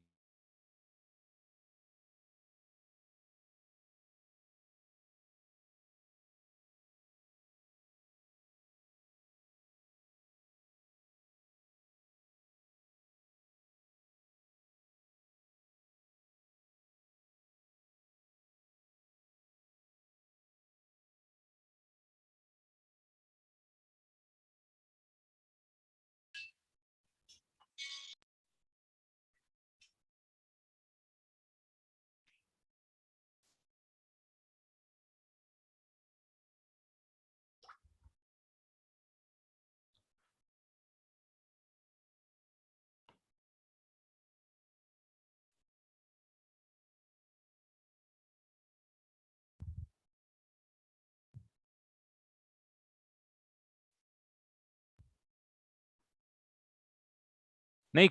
नहीं,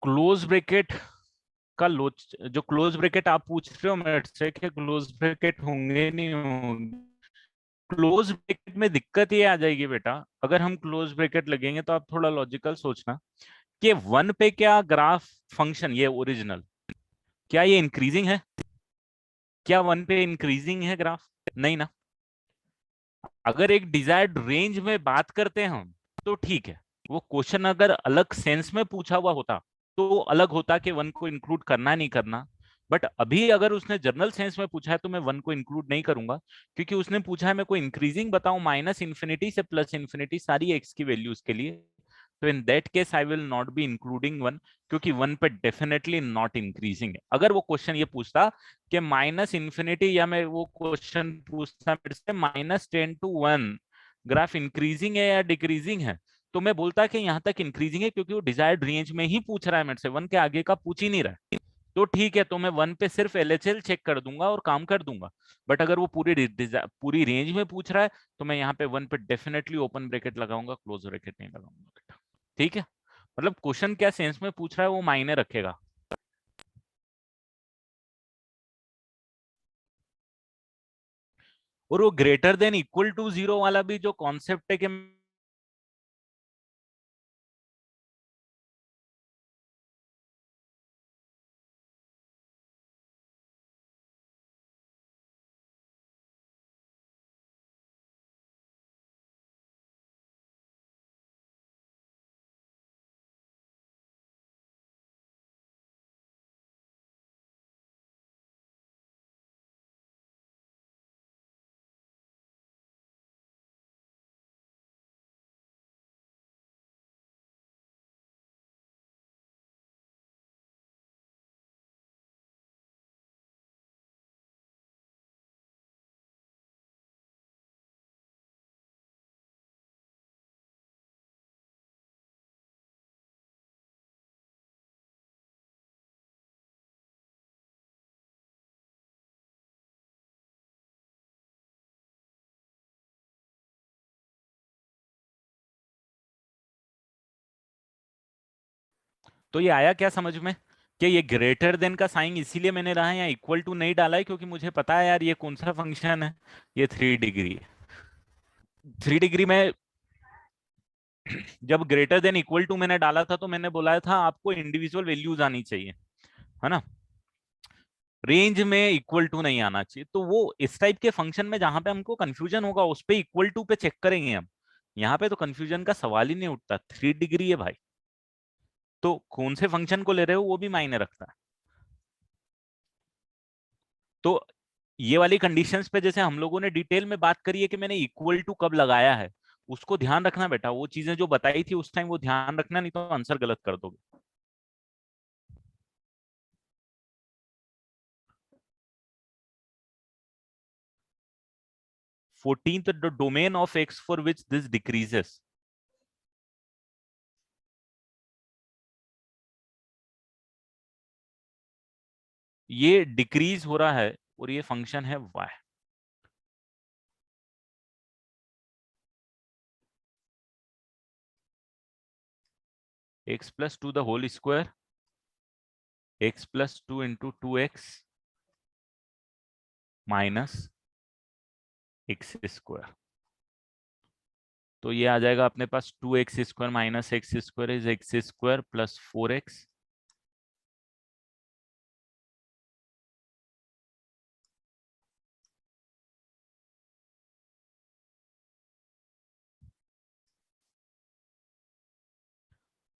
क्लोज ब्रैकेट का लोच, जो क्लोज ब्रैकेट आप पूछ रहे हो मेरे से कि क्लोज ब्रैकेट होंगे नहीं होंगे, क्लोज ब्रैकेट में दिक्कत ये आ जाएगी बेटा। अगर हम क्लोज ब्रैकेट लगेंगे तो आप थोड़ा लॉजिकल सोचना कि 1 पे क्या ग्राफ फंक्शन ये ओरिजिनल, क्या ये इंक्रीजिंग है? क्या 1 पे इंक्रीजिंग है ग्राफ? नहीं ना। अगर एक डिजायर्ड रेंज में बात करते हैं हम तो ठीक है। वो क्वेश्चन अगर अलग सेंस में पूछा हुआ होता तो अलग होता कि 1 को इंक्लूड करना नहीं करना। बट अभी अगर उसने जनरल सेंस में पूछा है तो मैं 1 को इंक्लूड नहीं करूंगा, क्योंकि उसने पूछा है मैं कोई इंक्रीजिंग बताऊं माइनस इन्फिनिटी से प्लस इन्फिनिटी सारी एक्स की वैल्यूज के लिए। तो in that case I will not be including 1, क्योंकि 1 पे डेफिनेटली नॉट इंक्रीजिंग है। अगर वो क्वेश्चन ये पूछता कि माइनस इन्फिनिटी, या मैं वो क्वेश्चन पूछता मेरे से -10 to 1 ग्राफ इंक्रीजिंग है या डिक्रीजिंग है, तो मैं बोलता कि यहाँ तक इंक्रीजिंग है, क्योंकि वो डिजायर्ड रेंज में ही पूछ रहा है मेरे से, 1 के आगे का पूछ ही नहीं रहा है। तो ठीक है, तो मैं 1 पे सिर्फ एलएचएल चेक कर दूंगा और काम कर दूंगा। बट अगर वो पूरी रेंज में पूछ रहा है तो मैं यहाँ पे 1 पे डेफिनेटली ओपन ब्रैकेट लगाऊंगा, क्लोज ब्रैकेट नहीं लगाऊंगा। ठीक है, मतलब क्वेश्चन क्या सेंस में पूछ रहा है वो मायने रखेगा। और वो ग्रेटर देन इक्वल टू 0 वाला भी जो कॉन्सेप्ट है कि तो ये आया क्या समझ में कि ये ग्रेटर देन का साइन इसीलिए मैंने रहा है, या इक्वल टू नहीं डाला है क्योंकि मुझे पता है यार ये कौन सा फंक्शन है, ये 3 डिग्री है। 3 डिग्री में जब ग्रेटर देन इक्वल टू मैंने डाला था तो मैंने बोला था आपको इंडिविजुअल वैल्यूज आनी चाहिए, है ना, रेंज में इक्वल टू नहीं आना चाहिए। तो वो इस टाइप के फंक्शन में जहां पे हमको कंफ्यूजन होगा उस पे इक्वल टू पे चेक करेंगे हम। यहाँ पे तो कंफ्यूजन का सवाल ही नहीं उठता, 3 डिग्री है भाई, तो कौन से फंक्शन को ले रहे हो वो भी मायने रखता है। तो ये वाली कंडीशंस पे जैसे हम लोगों ने डिटेल में बात करी है कि मैंने इक्वल टू कब लगाया है, उसको ध्यान रखना बेटा, वो चीजें जो बताई थी उस टाइम वो ध्यान रखना, नहीं तो आंसर गलत कर दोगे। 14th, the domain of x for which this decreases, ये डिक्रीज हो रहा है और ये फंक्शन है y। x plus two the whole square, x plus two into 2x minus x square. तो ये आ जाएगा अपने पास 2x² minus x square is x square plus 4x।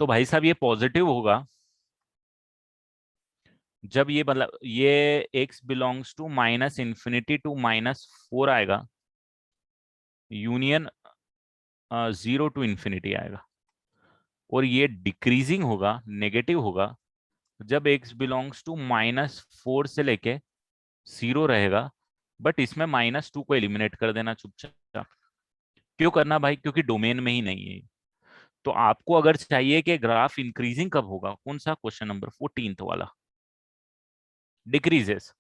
तो भाई साहब ये पॉजिटिव होगा जब ये मतलब ये x belongs to minus infinity to -4 आएगा, यूनियन 0 टू इंफिनिटी आएगा। और ये डिक्रीजिंग होगा, नेगेटिव होगा जब x बिलोंग्स टू -4 से लेके 0 रहेगा, बट इसमें -2 को एलिमिनेट कर देना चुपचाप। क्यों करना भाई, क्योंकि डोमेन में ही नहीं है। तो आपको अगर चाहिए कि ग्राफ इंक्रीजिंग कब होगा, कौन सा क्वेश्चन नंबर 14th वाला, डिक्रीजेस,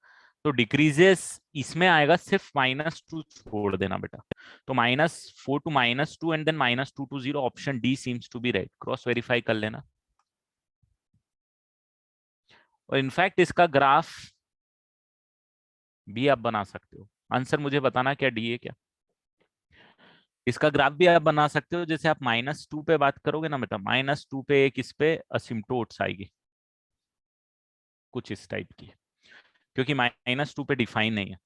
तो डिक्रीजेस इसमें आएगा, सिर्फ -2 छोड़ देना बेटा। तो -4 to -2 and then -2 to 0, option d seems to be right, cross verify कर लेना। और इनफैक्ट इसका ग्राफ भी आप बना सकते हो, आंसर मुझे बताना क्या डी है क्या। इसका ग्राफ भी आप बना सकते हो, जैसे आप -2 पे बात करोगे ना बेटा, -2 पे एक इस पे असिम्प्टोट्स आएगी कुछ इस टाइप की, क्योंकि -2 पे डिफाइन नहीं है,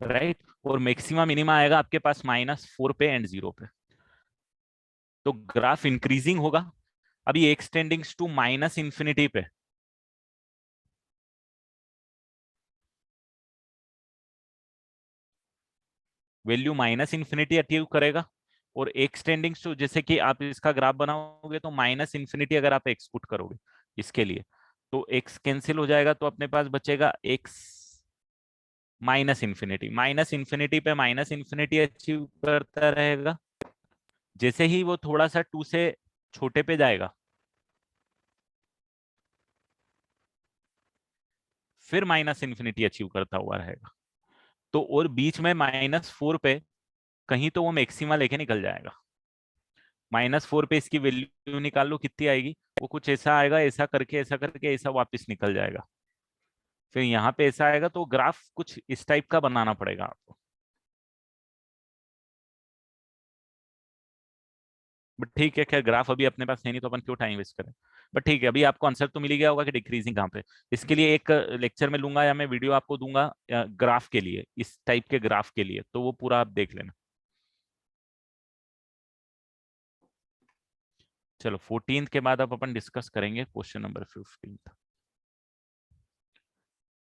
राइट। और मैक्सिमम मिनिमा आएगा आपके पास -4 पे एंड 0 पे। तो ग्राफ इंक्रीजिंग होगा, अभी एक्सटेंडिंग्स टू माइनस इंफिनिटी पे, वैल्यू माइनस इंफिनिटी अचीव करेगा। और एक्सटेंडिंग्स टू, जैसे कि आप इसका ग्राफ बनाओगे तो माइनस इंफिनिटी अगर आप एक्सपुट करोगे इसके लिए, तो एक्स कैंसिल हो जाएगा, तो अपने पास बचेगा एक्स माइनस इंफिनिटी पे माइनस इंफिनिटी अचीव करता रहेगा। जैसे ही वो थोड़ा सा 2 से छोटे पे जाएगा, फिर माइनस इंफिनिटी अचीव करता हुआ रहेगा। तो और बीच में -4 पे कहीं तो वो मैक्सिमा लेके निकल जाएगा। -4 पे इसकी वैल्यू निकाल लो कितनी आएगी, वो कुछ ऐसा आएगा, ऐसा करके ऐसा करके ऐसा वापस निकल जाएगा, फिर यहाँ पे ऐसा आएगा। तो ग्राफ कुछ इस टाइप का बनाना पड़ेगा आपको। बट ठीक है, खैर ग्राफ अभी अपने पास है नहीं तो अपन क्यों टाइम वेस्ट करें। बट ठीक है, अभी आपको आंसर तो मिल ही गया होगा कि डिक्रीजिंग कहाँ पे। इसके लिए एक लेक्चर में लूंगा या मैं वीडियो आपको दूंगा ग्राफ के लिए, इस टाइप के ग्राफ के लिए, तो वो पूरा आप देख लेना। चलो 14th के बाद अब अपन डिस्कस करेंगे क्वेश्चन नंबर 15।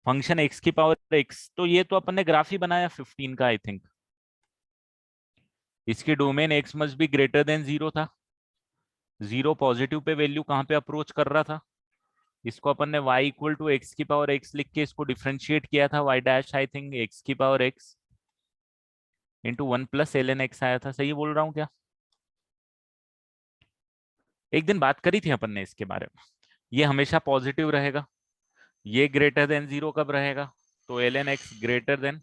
फंक्शन एक्स की पावर एक्स, तो ये तो अपन ने ग्राफ ही बनाया 15 का आई थिंक। इसकी domain x must be greater than 0 था, 0 पॉजिटिव पे वैल्यू कहाँ पे अप्रोच कर रहा था, इसको अपन ने y इक्वल टू एक्स की पावर एक्स लिख के इसको डिफ्रेंशिएट किया था, y dash I think x की power x into 1 + ln x आया था, सही बोल रहा हूँ क्या। एक दिन बात करी थी अपन ने इसके बारे में, ये हमेशा पॉजिटिव रहेगा, ये ग्रेटर देन 0 कब रहेगा, तो ln x ग्रेटर देन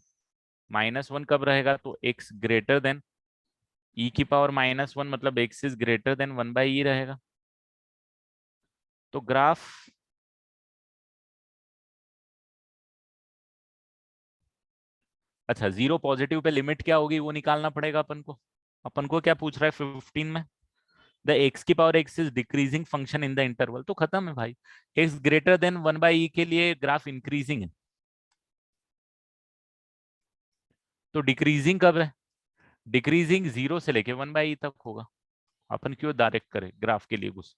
-1 कब रहेगा, तो x ग्रेटर देन e की पावर -1, मतलब x is greater then 1/e रहेगा। तो ग्राफ अच्छा, जीरो पॉजिटिव पे लिमिट क्या होगी वो निकालना पड़ेगा अपन को। अपन को क्या पूछ रहा है 15 में, द एक्स की power x is decreasing function in the interval, तो खत्म है भाई। एक्स ग्रेटर देन 1/e के लिए ग्राफ इंक्रीजिंग है, तो डिक्रीजिंग कब है? डिक्रीजिंग 0 से लेके 1/e तक होगा। अपन क्यों डायरेक्ट करें ग्राफ के लिए घुस,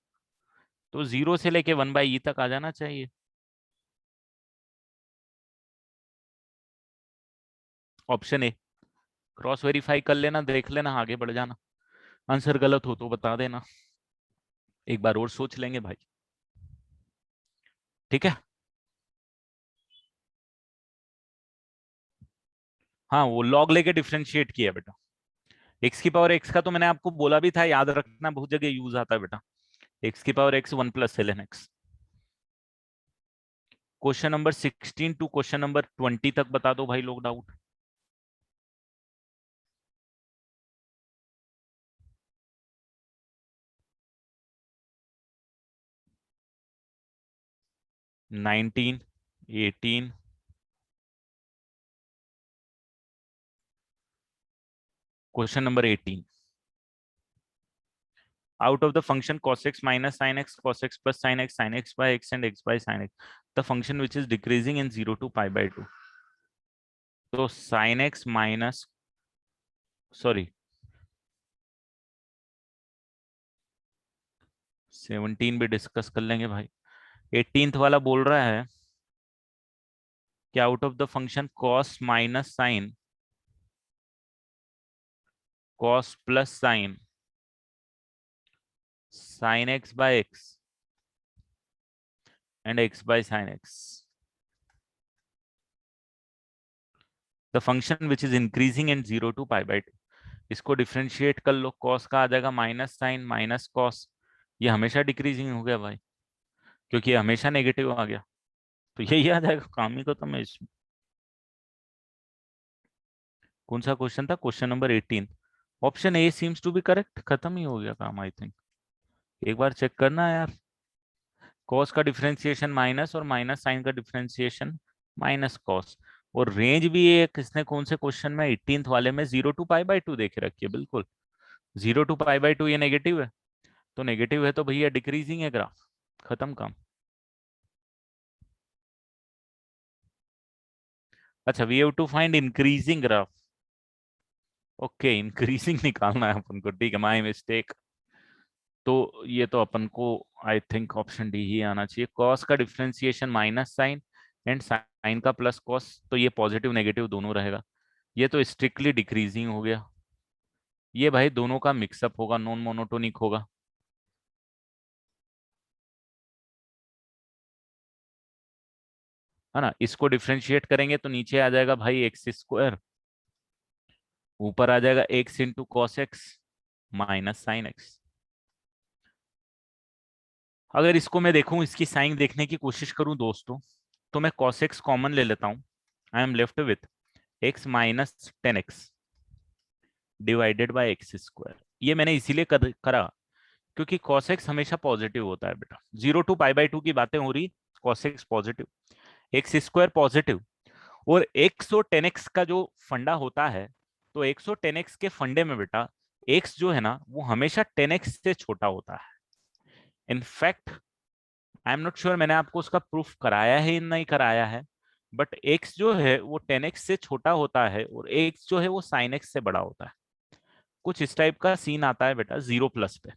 तो 0 से लेके 1/e तक आ जाना चाहिए। ऑप्शन ए, क्रॉस वेरीफाई कर लेना, देख लेना, आगे बढ़ जाना। आंसर गलत हो तो बता देना, एक बार और सोच लेंगे भाई। ठीक है। हाँ, वो लॉग लेके डिफरेंशिएट किया बेटा। एक्स की पावर एक्स का तो मैंने आपको बोला भी था, याद रखना, बहुत जगह यूज आता है बेटा। एक्स की power x 1 + ln x। Question number 16 to question number 20 तक बता दो भाई लोग doubt. 19, 18, question number 18। Out of the function cos x minus sin x, cos x plus sin x by x and x by sin x, the function which is decreasing in 0 to pi/2। तो sin x minus, sorry 17 भी discuss कर लेंगे भाई। 18th वाला बोल रहा है कि out of the function cos minus sine, cos plus sine, sin x by x and x by sin x, the function which is increasing in 0 to pi/2। इसको डिफ्रेंशिएट कर लो, cos का आ जाएगा माइनस साइन माइनस कॉस, ये हमेशा decreasing हो गया भाई, क्योंकि ये हमेशा नेगेटिव आ गया, तो यही आ जाएगा, काम ही खत्म है इसमें। कौन सा क्वेश्चन था? Question number 18। Option A seems to be correct, खत्म ही हो गया काम आई थिंक। एक बार चेक करना यार, कॉस का डिफरेंशिएशन माइनस और माइनस साइन का डिफरेंशिएशन माइनस कॉस, और रेंज भी एक किसने कौन से क्वेश्चन में 18th वाले में 0 to pi/2 देखे रखी है, बिल्कुल 0 to pi/2, ये नेगेटिव है, तो नेगेटिव है तो भैया डिक्रीजिंग है ग्राफ, खत्म काम। अच्छा, we have to find increasing graph. Okay, increasing निकालना है अपन को, ठीक है, माय मिस्टेक। तो ये तो अपन को आई थिंक ऑप्शन डी ही आना चाहिए, कॉस का differentiation minus sine and sine का प्लस कॉस, तो ये पॉजिटिव नेगेटिव दोनों रहेगा। ये तो स्ट्रिक्टली डिक्रीजिंग हो गया, ये भाई दोनों का मिक्सअप होगा, नॉन मोनोटोनिक होगा, है ना। इसको डिफरेंशिएट करेंगे तो नीचे आ जाएगा भाई x², ऊपर आ जाएगा x into cos x minus sine x. अगर इसको मैं देखूं, इसकी साइन देखने की कोशिश करूं दोस्तों, तो मैं cos x कॉमन ले लेता हूं, I am left with x minus 10x divided by x²। ये मैंने इसीलिए करा क्योंकि cos x हमेशा पॉजिटिव होता है बेटा, 0 to pi/2 की बातें हो रही, cos x positive, x² positive, और 110x का जो फंडा होता है, तो 110x के फंडे में बेटा x जो है ना वो हमेशा 10x से छोटा होता है। In fact I am not sure मैंने आपको उसका प्रूफ कराया है या नहीं कराया है, बट x जो है वो 10x से छोटा होता है और x जो है वो sin x से बड़ा होता है। कुछ इस टाइप का सीन आता है बेटा 0+ पे।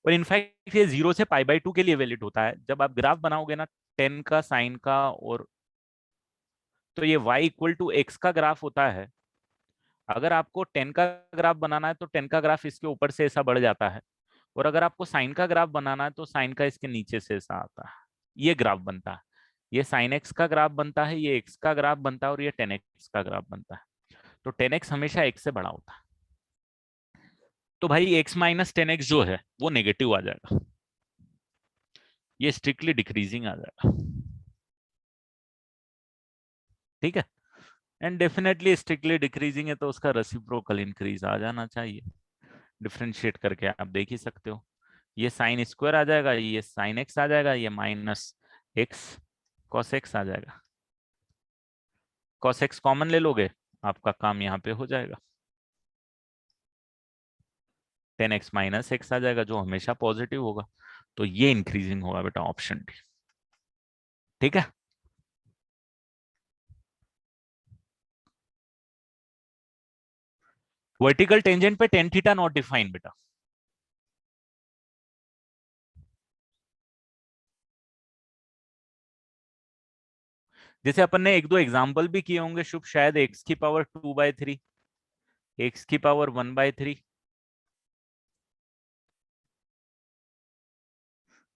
और इनफैक्ट ये 0 से pi/2 के लिए वैलिड होता है, जब आप ग्राफ बनाओगे ना 10 का साइन का, और तो ये y=x का ग्राफ होता है। अगर आपको 10 का ग्राफ बनाना है तो 10 का ग्राफ इसके ऊपर से ऐसा बढ़ जाता है, और अगर आपको साइन का ग्राफ बनाना है तो साइन का इसके नीचे से ऐसा आता है, ये ग्राफ बनता है। ये साइन एक्स का ग्राफ बनता है, ये एक्स का ग्राफ बनता है, और ये 10x का ग्राफ बनता है। तो 10x हमेशा x से बड़ा होता है, तो भाई x माइनस 10x जो है वो नेगेटिव आ जाएगा, ये स्ट्रिक्टली डिक्रीजिंग आ जाएगा। ठीक है, एंड डेफिनेटली स्ट्रिक्टली डिक्रीजिंग है तो उसका रेसिप्रोकल इंक्रीज आ जाना चाहिए, डिफरेंशिएट करके आप देख ही सकते हो। ये साइन स्क्वायर आ जाएगा, ये साइन एक्स आ जाएगा, ये माइनस एक्स कॉस एक्स आ जाएगा। कॉस एक्स कॉमन ले लोगे, आपका काम यहाँ पे हो जाएगा। 10x माइनस एक्स आ जाएगा, जो हमेशा पॉजिटिव होगा। तो ये इंक्रीजिंग होगा बेटा, ऑप्शन डी। ठीक है। वर्टिकल टेंजेंट पे टेन थीटा नॉट डिफाइन बेटा। जैसे अपन ने एक दो एग्जाम्पल भी किए होंगे शुभ, शायद एक्स की पावर 2/3, एक्स की पावर 1/3,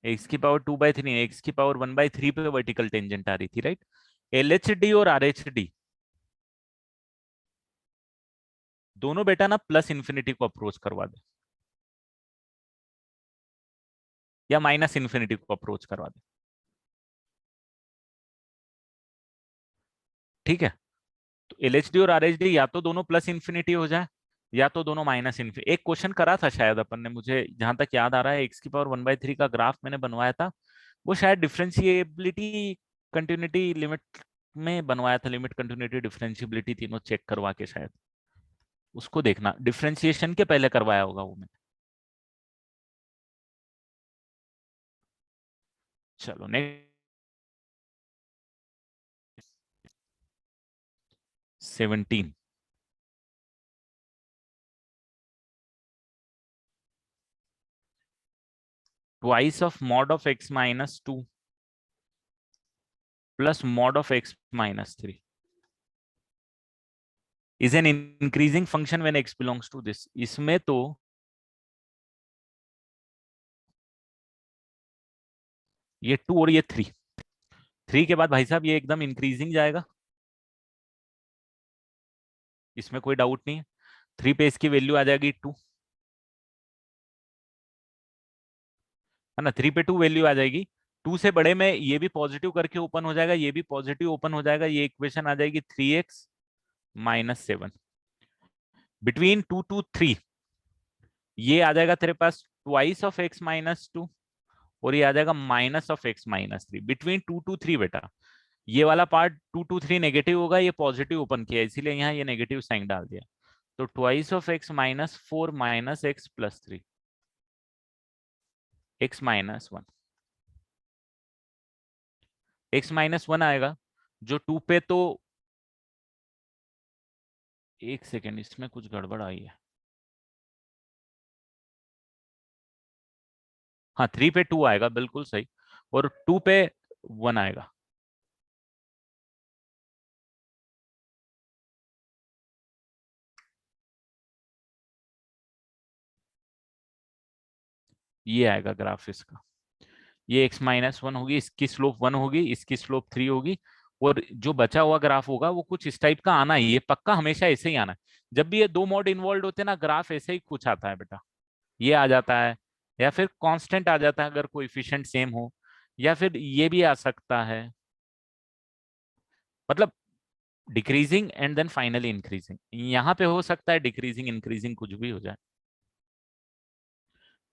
एक्स की पावर 2/3, एक्स की पावर 1/3 पे वर्टिकल टेंजेंट आ रही थी, राइट। LHD और RHD दोनों बेटा ना प्लस इंफिनिटी को अप्रोच करवा दे, या माइनस इंफिनिटी को अप्रोच करवा दे। ठीक है। तो LHD और RHD या तो दोनों प्लस इंफिनिटी हो जाए, या तो दोनों माइनस इंफिनिटी। एक क्वेश्चन करा था शायद अपन ने, मुझे जहां तक याद आ रहा है, एक्स की पावर 1/3 का ग्राफ मैंने बनवाया था। वो शायद डिफरेंशिएबिलिटी कंटिन्यूटी लिमिट में बनवाया था, लिमिट कंटिन्यूटी डिफरेंशिएबिलिटी तीनों चेक करवा के शायद। उसको देखना, डिफरेंशिएशन के पहले करवाया होगा वो मैंने। चलो next. 17, twice of mod of x minus 2 plus mod of x minus 3 is an increasing function when x belongs to this. इसमें तो ये 2 और ये 3, 3 के बाद भाई साहब ये एकदम इंक्रीजिंग जाएगा, इसमें कोई डाउट नहीं है। 3 पे इसकी वैल्यू आ जाएगी 2, है ना। 3 पे 2 वैल्यू आ जाएगी। 2 से बड़े में ये भी पॉजिटिव करके ओपन हो जाएगा, ये भी पॉजिटिव ओपन हो जाएगा, ये इक्वेशन आ जाएगी 3x माइनस 7। बिटवीन 2 to 3 ये आ जाएगा तेरे पास ट्वाइस ऑफ x माइनस 2, और ये आ जाएगा minus of x minus 3। Between 2 to 3 बेटा, ये वाला पार्ट 2 to 3 नेगेटिव होगा, ये पॉजिटिव ओपन किया इसीलिए यहाँ ये नेगेटिव साइन डाल दिया। तो twice of x minus 4 minus x plus 3, x minus 1, x minus 1 आएगा, जो 2 पे तो, एक सेकेंड इसमें कुछ गड़बड़ आई है। हाँ 3 पे 2 आएगा, बिल्कुल सही, और 2 पे 1 आएगा। ये आएगा ग्राफ इसका। ये x माइनस 1 होगी, इसकी स्लोप 1 होगी, इसकी स्लोप 3 होगी, और जो बचा हुआ ग्राफ होगा वो कुछ इस टाइप का आना है, ये पक्का हमेशा ऐसे ही आना है। जब भी ये दो मॉड इन्वॉल्व होते हैं ना, ग्राफ ऐसे ही कुछ आता है बेटा। ये आ जाता है, या फिर कांस्टेंट आ जाता है अगर कोएफिशिएंट सेम हो, या फिर ये भी आ सकता है, मतलब decreasing and then finally increasing. यहाँ पे हो सकता है डिक्रीजिंग इंक्रीजिंग कुछ भी हो जाए।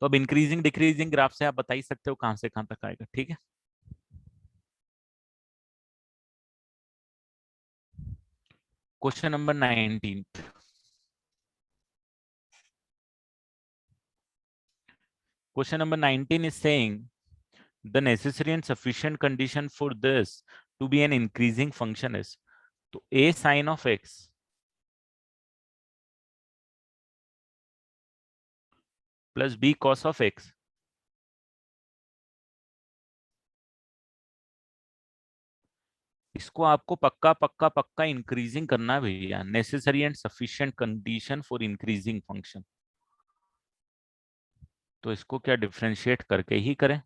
तो अब इंक्रीजिंग डिक्रीजिंग ग्राफ से आप बता ही सकते हो कहां से कहां तक आएगा। ठीक है। Question number 19। Question number 19 is saying the necessary and sufficient condition for this to be an increasing function is, तो a sin of x plus b cos of x, इसको आपको पक्का पक्का पक्का इंक्रीजिंग करना है भैया। Necessary and sufficient condition for increasing function, तो इसको क्या डिफरेंशिएट करके ही करें,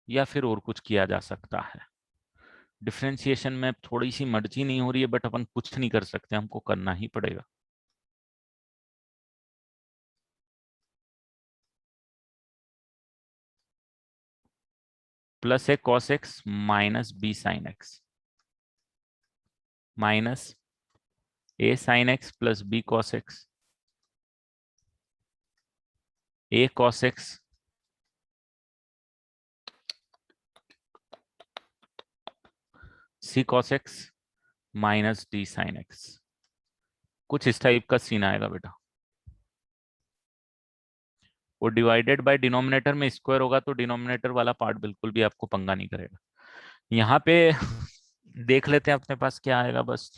या फिर और कुछ किया जा सकता है। डिफरेंशिएशन में थोड़ी सी मर्जी नहीं हो रही है, बट अपन कुछ नहीं कर सकते, हमको करना ही पड़ेगा। Plus a cos x minus b sine x minus a sine x plus b cos x a cos x c cos x minus d sine x. कुछ इस टाइप का सीन आएगा बेटा। वो डिवाइडेड बाय डिनोमिनेटर में square होगा तो denominator वाला पार्ट बिल्कुल भी आपको पंगा नहीं करेगा। यहाँ पे देख लेते हैं अपने पास क्या आएगा बस।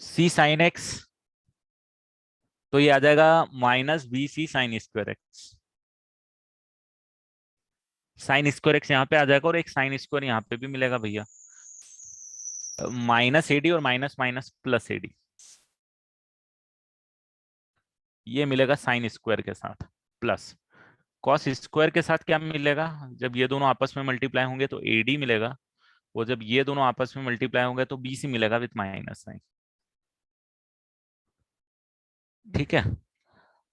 सी साइन एक्स तो ये आ जाएगा minus B C sine square x. Sine square x यहाँ पे आ जाएगा और एक साइन स्क्वायर यहाँ पे भी मिलेगा भैया। माइनस एडी और माइनस माइनस प्लस एडी, ये मिलेगा साइन स्क्वायर के साथ। प्लस कॉस स्क्वायर के साथ क्या मिलेगा, जब ये दोनों आपस में मल्टीप्लाई होंगे तो एडी मिलेगा, और जब ये दोनों आपस में मल्टीप्लाई होंगे तो बी सी मिलेगा विथ माइनस साइन। ठीक है।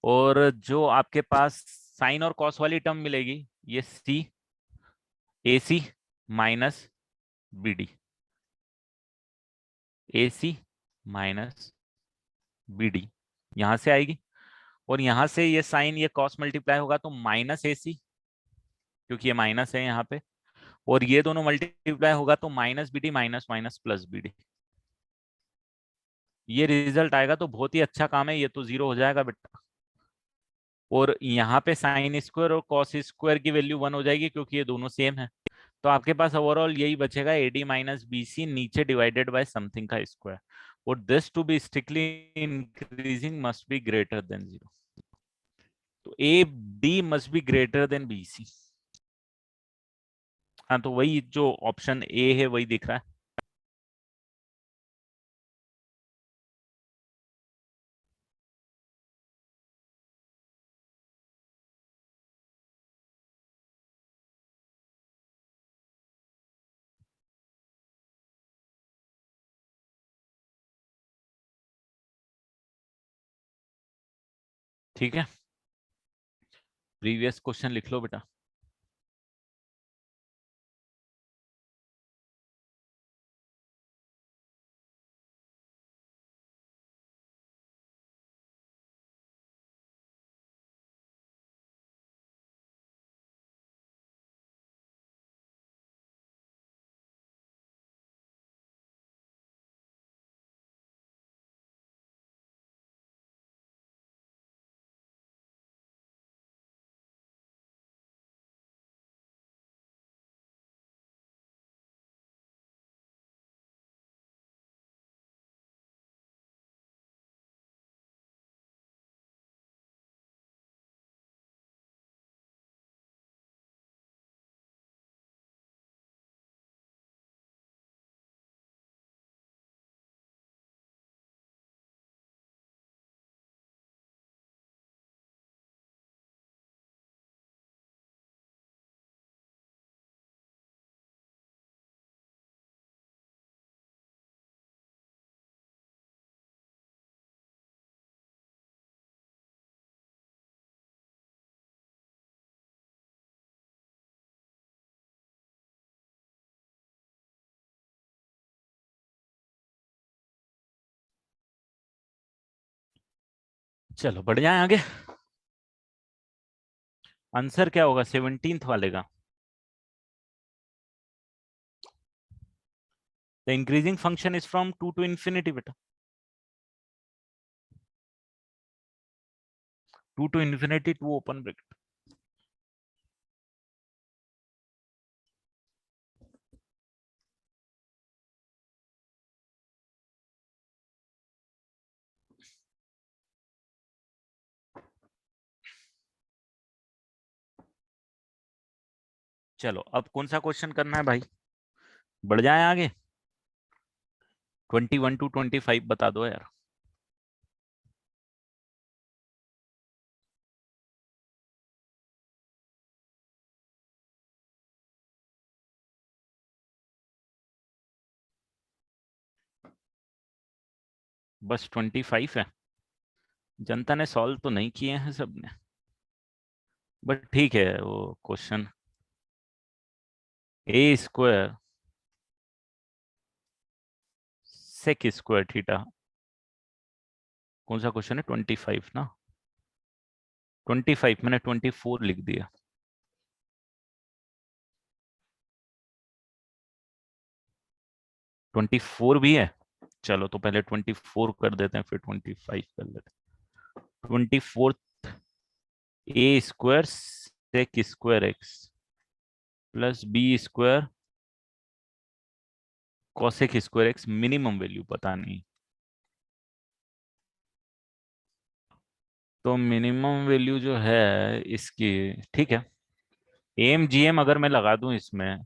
और जो आपके पास साइन और कॉस वाली टर्म मिलेगी, ये सी ए सी माइनस बी डी, ए सी माइनस बी डी यहां से आएगी। और यहां से ये साइन ये कॉस मल्टीप्लाई होगा तो माइनस ए सी, क्योंकि ये माइनस है यहाँ पे, और ये दोनों मल्टीप्लाई होगा तो minus B D minus minus plus B D. ये रिजल्ट आएगा तो बहुत ही अच्छा काम है, ये तो जीरो हो जाएगा बेटा। और यहाँ पे साइन स्क्वायर और कॉस स्क्वायर की वैल्यू वन हो जाएगी क्योंकि ये दोनों सेम है। तो आपके पास ओवरऑल यही बचेगा, एडी माइनस बी सी नीचे डिवाइडेड बाय समथिंग का स्क्वायर, और this to be strictly increasing must be greater than zero. तो a d must be greater than b c. हाँ, तो वही जो ऑप्शन ए है वही दिख रहा है। ठीक है, प्रीवियस क्वेश्चन लिख लो बेटा। चलो बढ़ जाए आगे। आंसर क्या होगा 17th वाले का? The increasing function is from two to infinity बेटा। Two to infinity to open bracket. चलो अब कौन सा क्वेश्चन करना है भाई, बढ़ जाए आगे। 21 to 25 बता दो यार। बस 25 है? जनता ने सॉल्व तो नहीं किए हैं सबने, बट ठीक है वो क्वेश्चन। ए स्क्वायर सेक स्क्वायर थीटा, कौन सा क्वेश्चन है 25 ना? 25, मैंने 24 लिख दिया। ट्वेंटी फोर भी है। चलो तो पहले 24 कर देते हैं, फिर 25 कर लेते हैं। 24 a square sec square x plus B square cosec square x, minimum value पता नहीं। तो मिनिमम वैल्यू जो है इसकी, ठीक है, एम जी एम अगर मैं लगा दूं इसमें,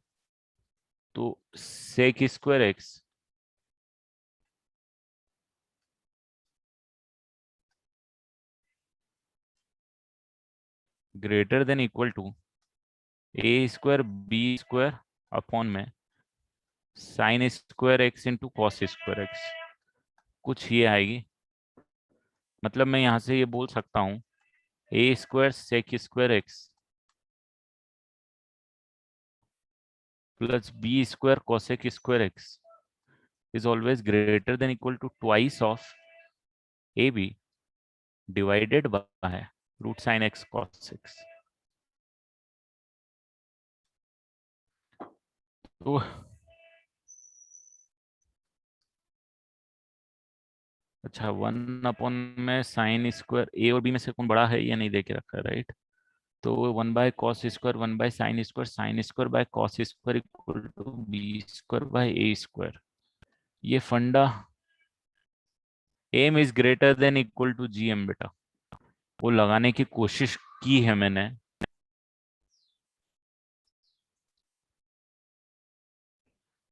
तो sec square x greater than equal to a square b square upon में sine square x into cos square x, कुछ ये आएगी। मतलब मैं यहां से ये बोल सकता हूँ a square sec square x plus B square cosec square x is always greater than equal to twice of AB divided by root sin x cos x। तो अच्छा, 1 अपॉन में साइन स्क्वायर, ए और बी में से कौन बड़ा है ये नहीं देके रखा है, राइट। तो 1/cos square 1/sin square by cos square equal to B square by A square. ये फंडा M is greater than equal to G M बेटा, वो लगाने की कोशिश की है मैंने।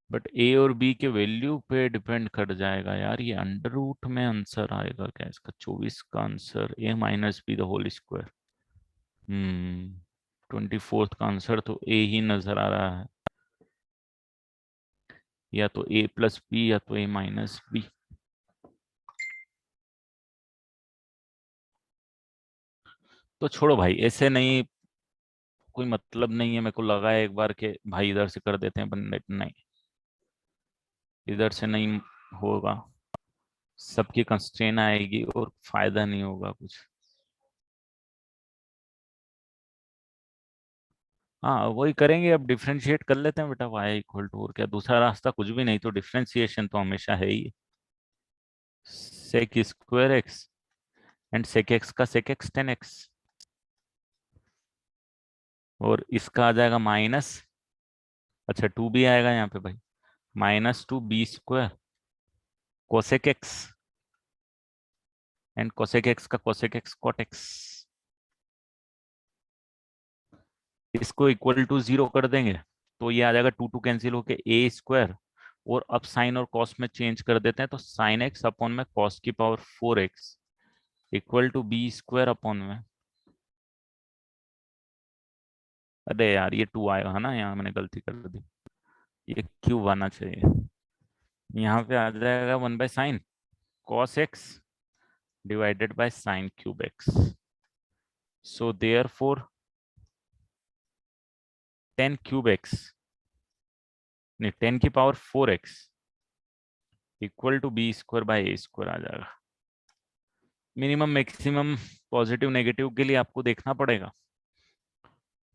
बट ए और बी के वैल्यू पे डिपेंड कर जाएगा यार, ये अंडर रूट में आंसर आएगा क्या इसका? 24 का answer A minus B the whole square. 24th का आंसर तो ए ही नजर आ रहा है, या तो ए प्लस बी या तो ए माइनस बी। तो छोड़ो भाई, ऐसे नहीं, कोई मतलब नहीं है। मेरे को लगा है एक बार के भाई इधर से कर देते हैं, बंदे नहीं, इधर से नहीं होगा, सबकी कंस्ट्रेन आएगी और फायदा नहीं होगा कुछ। हाँ वही करेंगे, अब डिफरेंशिएट कर लेते हैं बेटा, y इक्वल टू, और क्या दूसरा रास्ता कुछ भी नहीं, तो डिफरेंशिएशन तो हमेशा है ही। Sec square x and sec x का सेक एक्स 10x, और इसका आ जाएगा माइनस, अच्छा 2 भी आएगा यहाँ पे भाई, -2b² cosec x and cosec x का कोसेक एक्स कॉट एक्स। इसको इक्वल टू 0 कर देंगे तो ये आ जाएगा 2 2 कैंसिल होके ए स्क्वायर, और अब साइन और कॉस में चेंज कर देते हैं, तो साइन एक्स अपॉन में कॉस की power 4x equal to B square upon में, अरे यार ये 2 आएगा है ना, यहाँ मैंने गलती कर दी, ये क्यूब आना चाहिए। यहाँ पे आ जाएगा 1/sin cos x divided by sine cube x. So therefore 10³ x, नहीं 10⁴x equal to B square by A square आ जाएगा। मिनिमम मैक्सिमम पॉजिटिव नेगेटिव के लिए आपको देखना पड़ेगा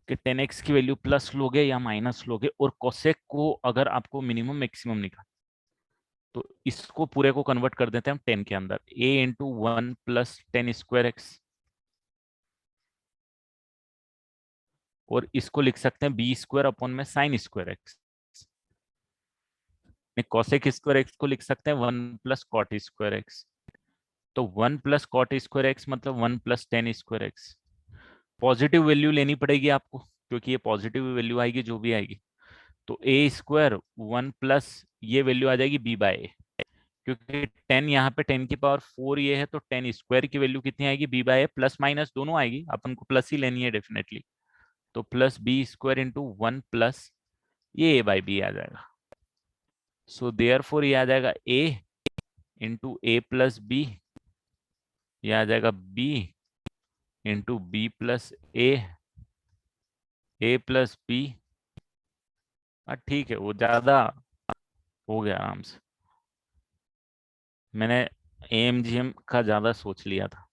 कि 10x की वैल्यू प्लस लोगे या माइनस लोगे, और कोसेक को अगर आपको मिनिमम मैक्सिमम निकाल, तो इसको पूरे को कन्वर्ट कर देते हैं हम 10 के अंदर, a इंटू 1 + 10² x, और इसको लिख सकते हैं बी स्क्वायर अपॉन में sine square x, cosec square x को लिख सकते हैं 1 + cot² x। तो 1 + cot² x मतलब 1 + 10² x। पॉजिटिव वैल्यू लेनी पड़ेगी आपको, क्योंकि ये पॉजिटिव वैल्यू आएगी जो भी आएगी। तो ए स्क्वायर 1 प्लस ये वैल्यू आ जाएगी बी बाय ए, क्योंकि 10 यहाँ पे 10⁴ ये है, तो 10 स्क्वायर की वैल्यू कितनी आएगी B bye a, plus minus दोनों आएगी, अपन को प्लस ही लेनी है डेफिनेटली। तो plus B square into 1 plus ये ए बाय बी आ जाएगा। सो देयर फोर ये आ जाएगा ए इंटू ए प्लस बी, ये आ जाएगा बी इंटू बी प्लस ए प्लस बी। ठीक है, वो ज्यादा हो गया आराम से, मैंने एएमजीएम का ज्यादा सोच लिया था।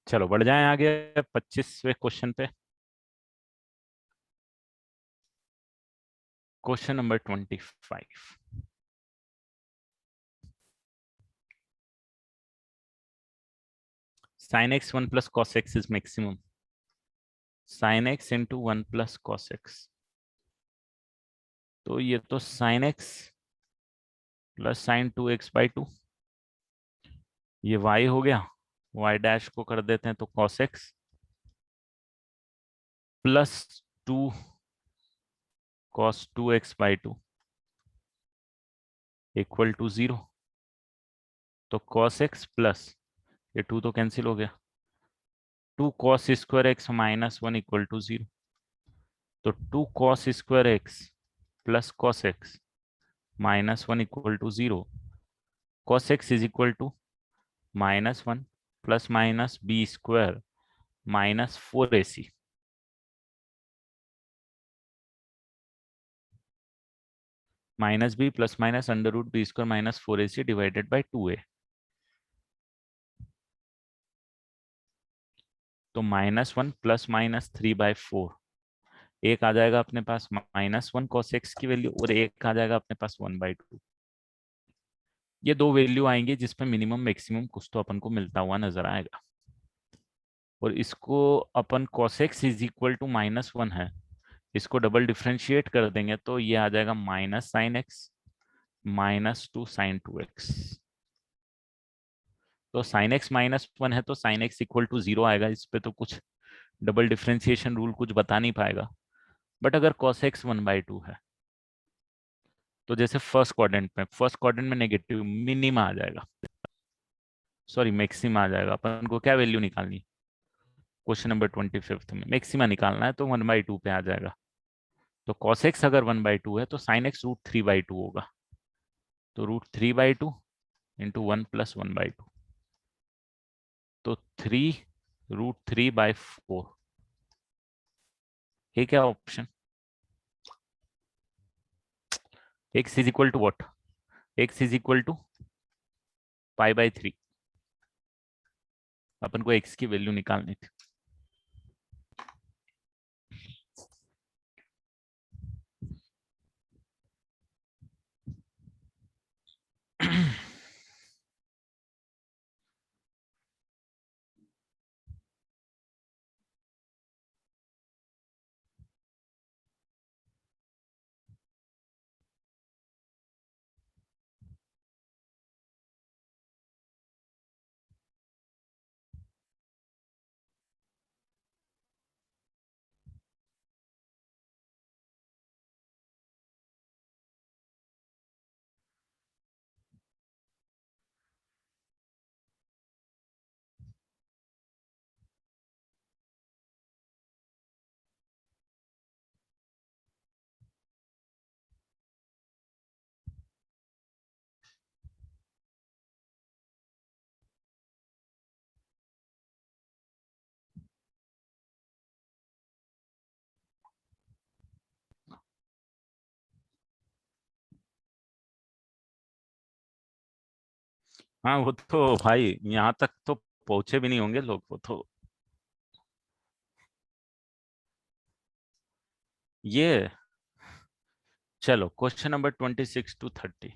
चलो बढ़ जाएं आगे 25वें क्वेश्चन पे। Question number 25। Sine x one plus cos x is maximum. Sine x into one plus cos x, तो ये तो sine x plus sign 2x/2, ये y हो गया। y डैश को कर देते हैं तो cos x plus 2 cos 2x/2 equal to 0। तो cos x प्लस ये 2 तो कैंसिल हो गया, 2 cos² x minus 1 equal to 0। तो 2 cos² x plus cos x minus 1 equal to 0। cos x is equal to -1 plus minus b² minus 4ac, minus b plus minus √b² minus 4ac divided by 2a। तो -1 plus minus 3/4, एक आ जाएगा अपने पास -1 cos x की value, और एक आ जाएगा अपने पास 1/2। ये दो वैल्यू आएंगे जिसपे मिनिमम मैक्सिमम कुछ तो अपन को मिलता हुआ नजर आएगा। और इसको अपन cos x is equal to -1 है, इसको डबल डिफ्रेंशिएट कर देंगे तो ये आ जाएगा minus sine x -2 sin 2x। तो साइन एक्स -1 है तो साइन एक्स इक्वल टू 0 आएगा, इस पे तो कुछ डबल डिफ्रेंशिएशन रूल कुछ बता नहीं पाएगा। बट अगर cos x 1/2 है तो जैसे फर्स्ट क्वाड्रेंट में नेगेटिव मिनिमा आ जाएगा, सॉरी मैक्सिमा आ जाएगा। अपन को क्या वैल्यू निकालनी, क्वेश्चन नंबर 25 में मैक्सिमा निकालना है, तो 1/2 पे आ जाएगा। तो cos x अगर 1/2 है तो sin x √3/2 होगा। तो √3/2 इंटू 1 प्लस 1/2, तो 3 √3/4। ये क्या option, x is equal to what, x is equal to π/3। अपन को x की वैल्यू निकालनी थी। हाँ वो तो भाई यहाँ तक तो पहुंचे भी नहीं होंगे लोग, वो तो ये। चलो क्वेश्चन नंबर 26 to 30।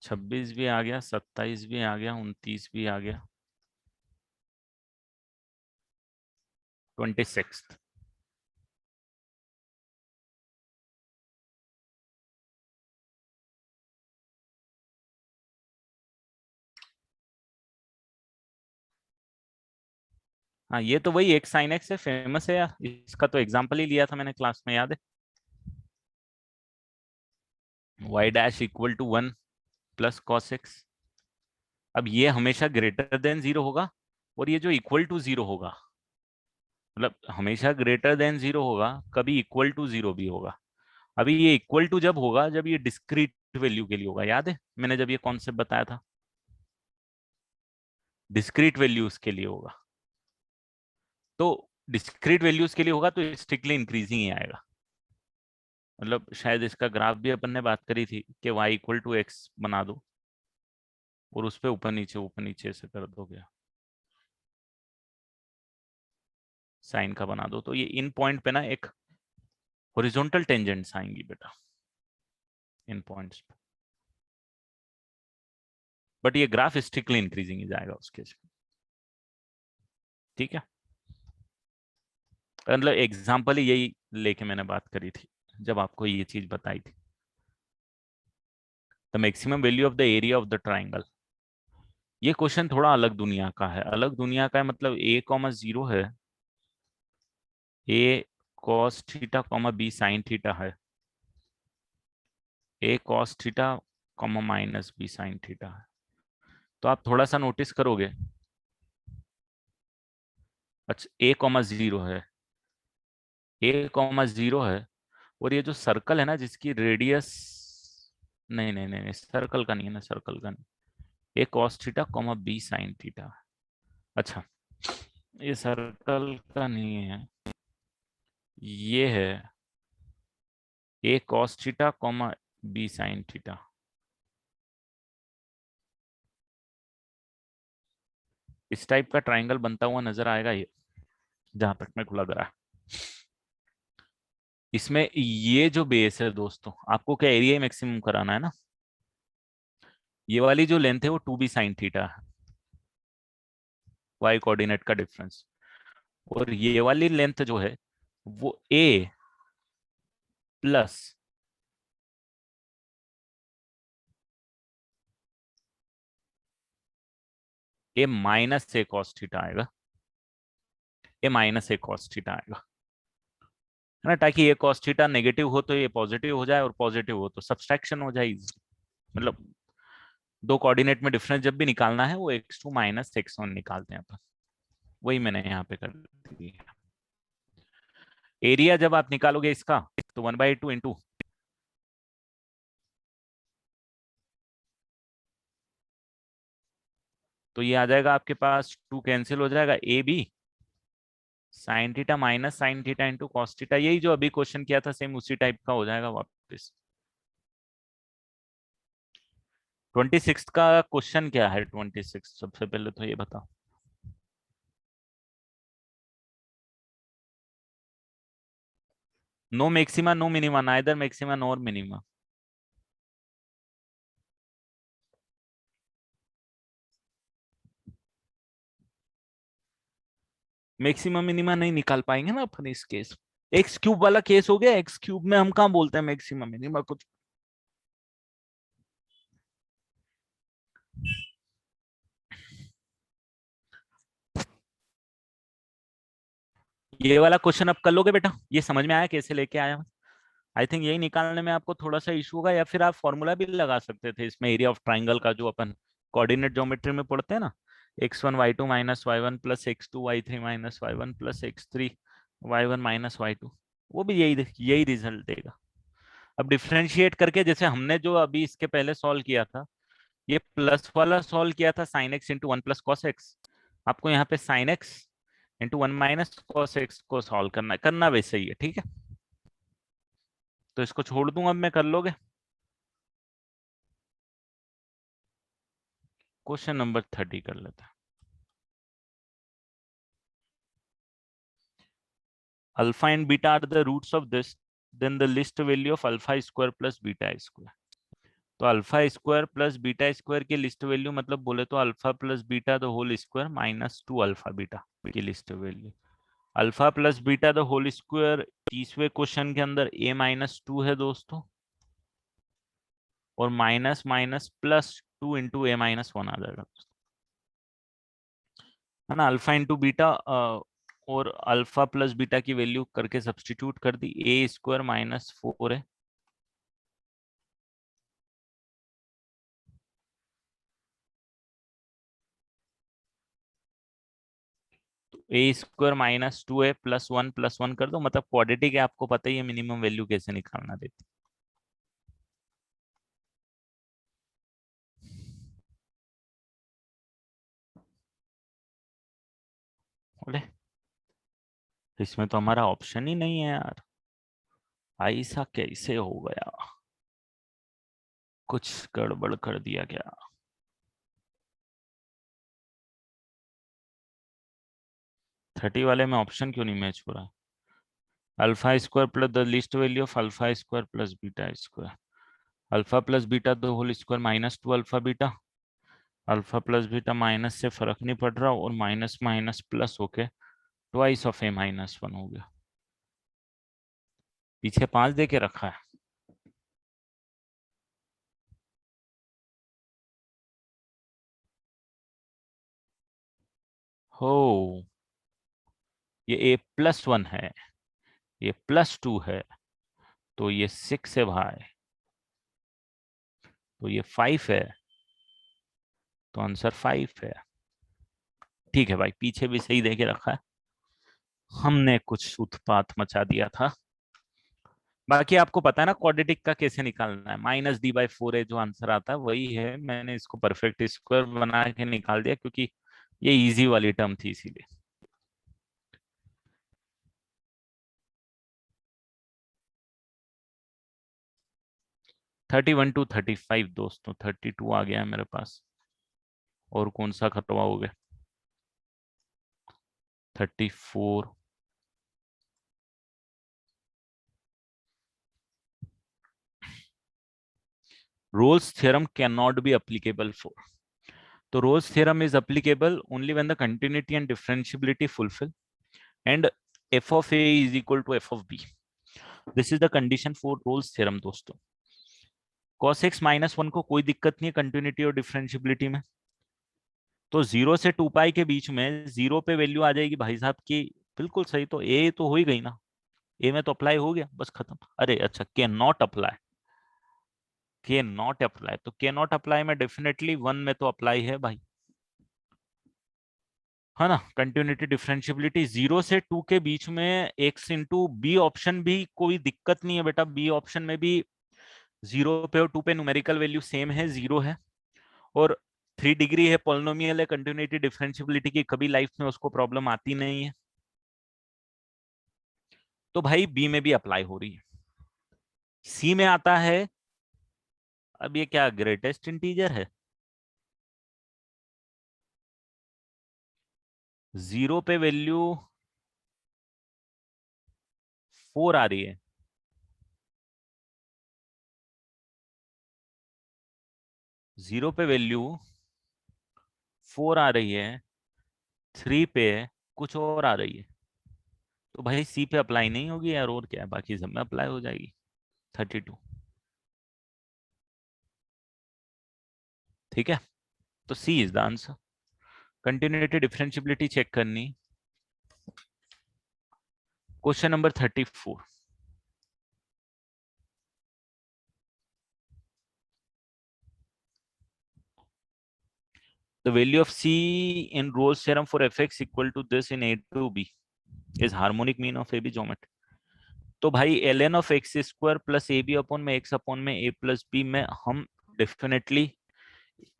26 भी आ गया, 27 भी आ गया, 29 भी आ गया, 26। हाँ ये तो वही एक साइन एक्स है, फेमस है यार, इसका तो एग्जाम्पल ही लिया था मैंने क्लास में, याद है। y dash equal to 1 plus cos x. अब ये हमेशा ग्रेटर देन 0 होगा, और ये जो इक्वल टू 0 होगा, मतलब हमेशा ग्रेटर देन 0 होगा, कभी इक्वल टू 0 भी होगा। अभी ये इक्वल टू जब होगा जब ये डिस्क्रीट वैल्यू के लिए होगा, याद है मैंने जब ये कॉन्सेप्ट बताया था, डिस्क्रीट वैल्यूज के लिए होगा। तो डिस्क्रीट वैल्यूज के लिए होगा तो स्ट्रिक्टली इंक्रीजिंग ही आएगा। मतलब शायद इसका ग्राफ भी अपन ने बात करी थी कि y इक्वल टू एक्स बना दो और उस पर ऊपर नीचे से कर दोगे। साइन का बना दो, तो ये इन पॉइंट पे ना एक हॉरिजॉन्टल टेंजेंट्स आएंगी बेटा इन पॉइंट्स पे, बट ये ग्राफ स्ट्रिक्टली इंक्रीजिंग ही जाएगा उस केस में। ठीक है, मतलब एग्जाम्पल ही यही लेके मैंने बात करी थी जब आपको ये चीज बताई थी। The maximum value of the area of the triangle, ये क्वेश्चन थोड़ा अलग दुनिया का है। अलग दुनिया का है मतलब a कॉमा 0 है, a cos theta comma b sin theta है, a cos theta comma minus b sin theta है। तो आप थोड़ा सा नोटिस करोगे, अच्छा a कॉमा 0 है, a कॉमा 0 है, और ये जो सर्कल है ना जिसकी रेडियस, नहीं नहीं नहीं, सर्कल का नहीं है ना, सर्कल का नहीं, a cos theta comma b sin theta. अच्छा, ये सर्कल का नहीं है, ये है a cos theta comma b sin theta. इस टाइप का ट्राइंगल बनता हुआ नजर आएगा ये, जहां तक मैं खुला दरा। इसमें ये जो बेस है दोस्तों, आपको क्या एरिया मैक्सिमम कराना है ना, ये वाली जो लेंथ है वो 2b sin थीटा है, y कोऑर्डिनेट का डिफरेंस, और ये वाली लेंथ जो है वो a plus a minus a cos theta आएगा, a minus a cos theta आएगा, है ना, ताकि ये cos थीटा नेगेटिव हो तो ये पॉजिटिव हो जाए, और पॉजिटिव हो तो सब्सट्रैक्शन हो जाए easy। मतलब दो कोऑर्डिनेट में डिफरेंस जब भी निकालना है वो x2 माइनस x1 निकालते हैं अपन, वही मैंने यहाँ पे कर दी। एरिया जब आप निकालोगे इसका तो 1/2 इंटू, तो ये आ जाएगा आपके पास, 2 कैंसिल हो जाएगा, A B sine theta minus sine theta into cos theta, यही जो अभी क्वेश्चन किया था सेम उसी टाइप का हो जाएगा वापस। 26 का क्वेश्चन क्या है, 26 सबसे पहले तो ये बताओ। No maxima no minima, neither maxima nor minima. Maximum minima नहीं निकाल पाएंगे ना अपन इस केस, एक्स क्यूब वाला केस हो गया, एक्स क्यूब में हम कहाँ बोलते हैं मैक्सिमम मिनिमा कुछ। ये वाला क्वेश्चन अब कर लोगे बेटा, ये समझ में आया कैसे लेके आया। आई थिंक यही निकालने में आपको थोड़ा सा इशू होगा, या फिर आप फॉर्मूला भी लगा सकते थे इसमें एरिया ऑफ ट्राइंगल का, जो अपन कोऑर्डिनेट ज्योमेट्री में पढ़ते हैं ना, x1 y2 minus y1 plus x2 y3 minus y1 plus x3 y1 minus y2, वो भी यही यही रिजल्ट देगा। अब डिफ्रेंशिएट करके, जैसे हमने जो अभी इसके पहले सॉल्व किया था, ये प्लस वाला सॉल्व किया था sine x into one plus cos x, आपको यहाँ पे sine x into one minus cos x को सॉल्व करना है, करना वैसे ही है, ठीक है। तो इसको छोड़ दूंगा, अब मैं कर लोगे। क्वेश्चन नंबर 30 कर लेते हैं। Alpha and beta are the roots of this, then the least value of alpha square plus beta square. तो alpha square plus beta square की लिस्ट वैल्यू, मतलब बोले तो alpha plus beta the whole square minus 2 alpha beta की least value. Alpha plus beta the whole square 30वें question के अंदर a minus 2 है दोस्तों, और minus minus plus 2 into a minus 1 आ जाएगा, है ना। अल्फा इंटू बीटा और अल्फा प्लस बीटा की वैल्यू करके सब्सटीट्यूट कर दी, ए स्क्वायर माइनस 4 है, तो ए स्क्वायर माइनस 2 है प्लस वन कर दो, मतलब क्वाड्रेटिक है, आपको पता ही है मिनिमम वैल्यू कैसे निकालना देती। बोले इसमें तो हमारा ऑप्शन ही नहीं है यार, ऐसा कैसे हो गया, कुछ गड़बड़ कर दिया क्या। 30 वाले में ऑप्शन क्यों नहीं मैच हो रहा है? Alpha square plus the least value of alpha square plus beta square, alpha plus beta the whole square minus two alpha beta, alpha plus beta minus से फर्क नहीं पड़ रहा और माइनस माइनस प्लस होके twice of A minus one हो गया। पीछे 5 दे के रखा है। हो, ये ए प्लस वन है, ये प्लस टू है, तो ये 6 है भाई, तो ये 5 है, तो आंसर 5 है। ठीक है भाई, पीछे भी सही दे के रखा है, हमने कुछ उत्पात मचा दिया था। बाकी आपको पता है ना क्वाड्रेटिक का कैसे निकालना है, -d/4 है जो आंसर आता है वही है। मैंने इसको परफेक्ट स्क्वायर बना के निकाल दिया क्योंकि ये इजी वाली टर्म थी इसीलिए। (31 to 35) दोस्तों, 32 आ गया है मेरे पास, और कौन सा खतवा हो गया? 34। Rolle's theorem can not be applicable for, तो Rolle's theorem is applicable only when the continuity and differentiability fulfil and f of a is equal to f of b. This is the condition for Rolle's theorem दोस्तों। cos x -1 को कोई दिक्कत नहीं है continuity और differentiability में, तो 0 से 2 पाई के बीच में 0 पे वैल्यू आ जाएगी भाई साहब की। बिल्कुल सही, तो ए तो हो ही गई ना, ए में तो अप्लाई हो गया, बस खत्म। अरे अच्छा, can not apply, can not apply, तो कैन नॉट अप्लाई में डेफिनेटली 1 में तो अप्लाई है भाई, है ना। कंटिन्यूटी डिफरेंशियबिलिटी 0 से 2 के बीच में एक्स इंटू बी ऑप्शन भी कोई दिक्कत नहीं है बेटा, बी ऑप्शन में भी 0 पे और 2 पे न्यूमेरिकल वैल्यू सेम है, 0 है, और 3 डिग्री है, पॉलिनोमियल है, कंटिन्यूटी डिफरेंशियबिलिटी की कभी लाइफ में उसको प्रॉब्लम आती नहीं है, तो भाई बी में भी अप्लाई हो रही है। सी में आता है, अब ये क्या ग्रेटेस्ट इंटीजर है? 0 पे वैल्यू 4 आ रही है, 0 पे वैल्यू 4 आ रही है, 3 पे कुछ और आ रही है, तो भाई सी पे अप्लाई नहीं होगी यार, और क्या है, बाकी सब में अप्लाई हो जाएगी। 32। ठीक है, तो c is the answer. Continuity differentiability check करनी। Question number 34। The value of C in Rolle's theorem for fx equal to this in a to b is harmonic mean of ab geometry. तो भाई ln of x square plus A B upon में x upon में A plus B में हम definitely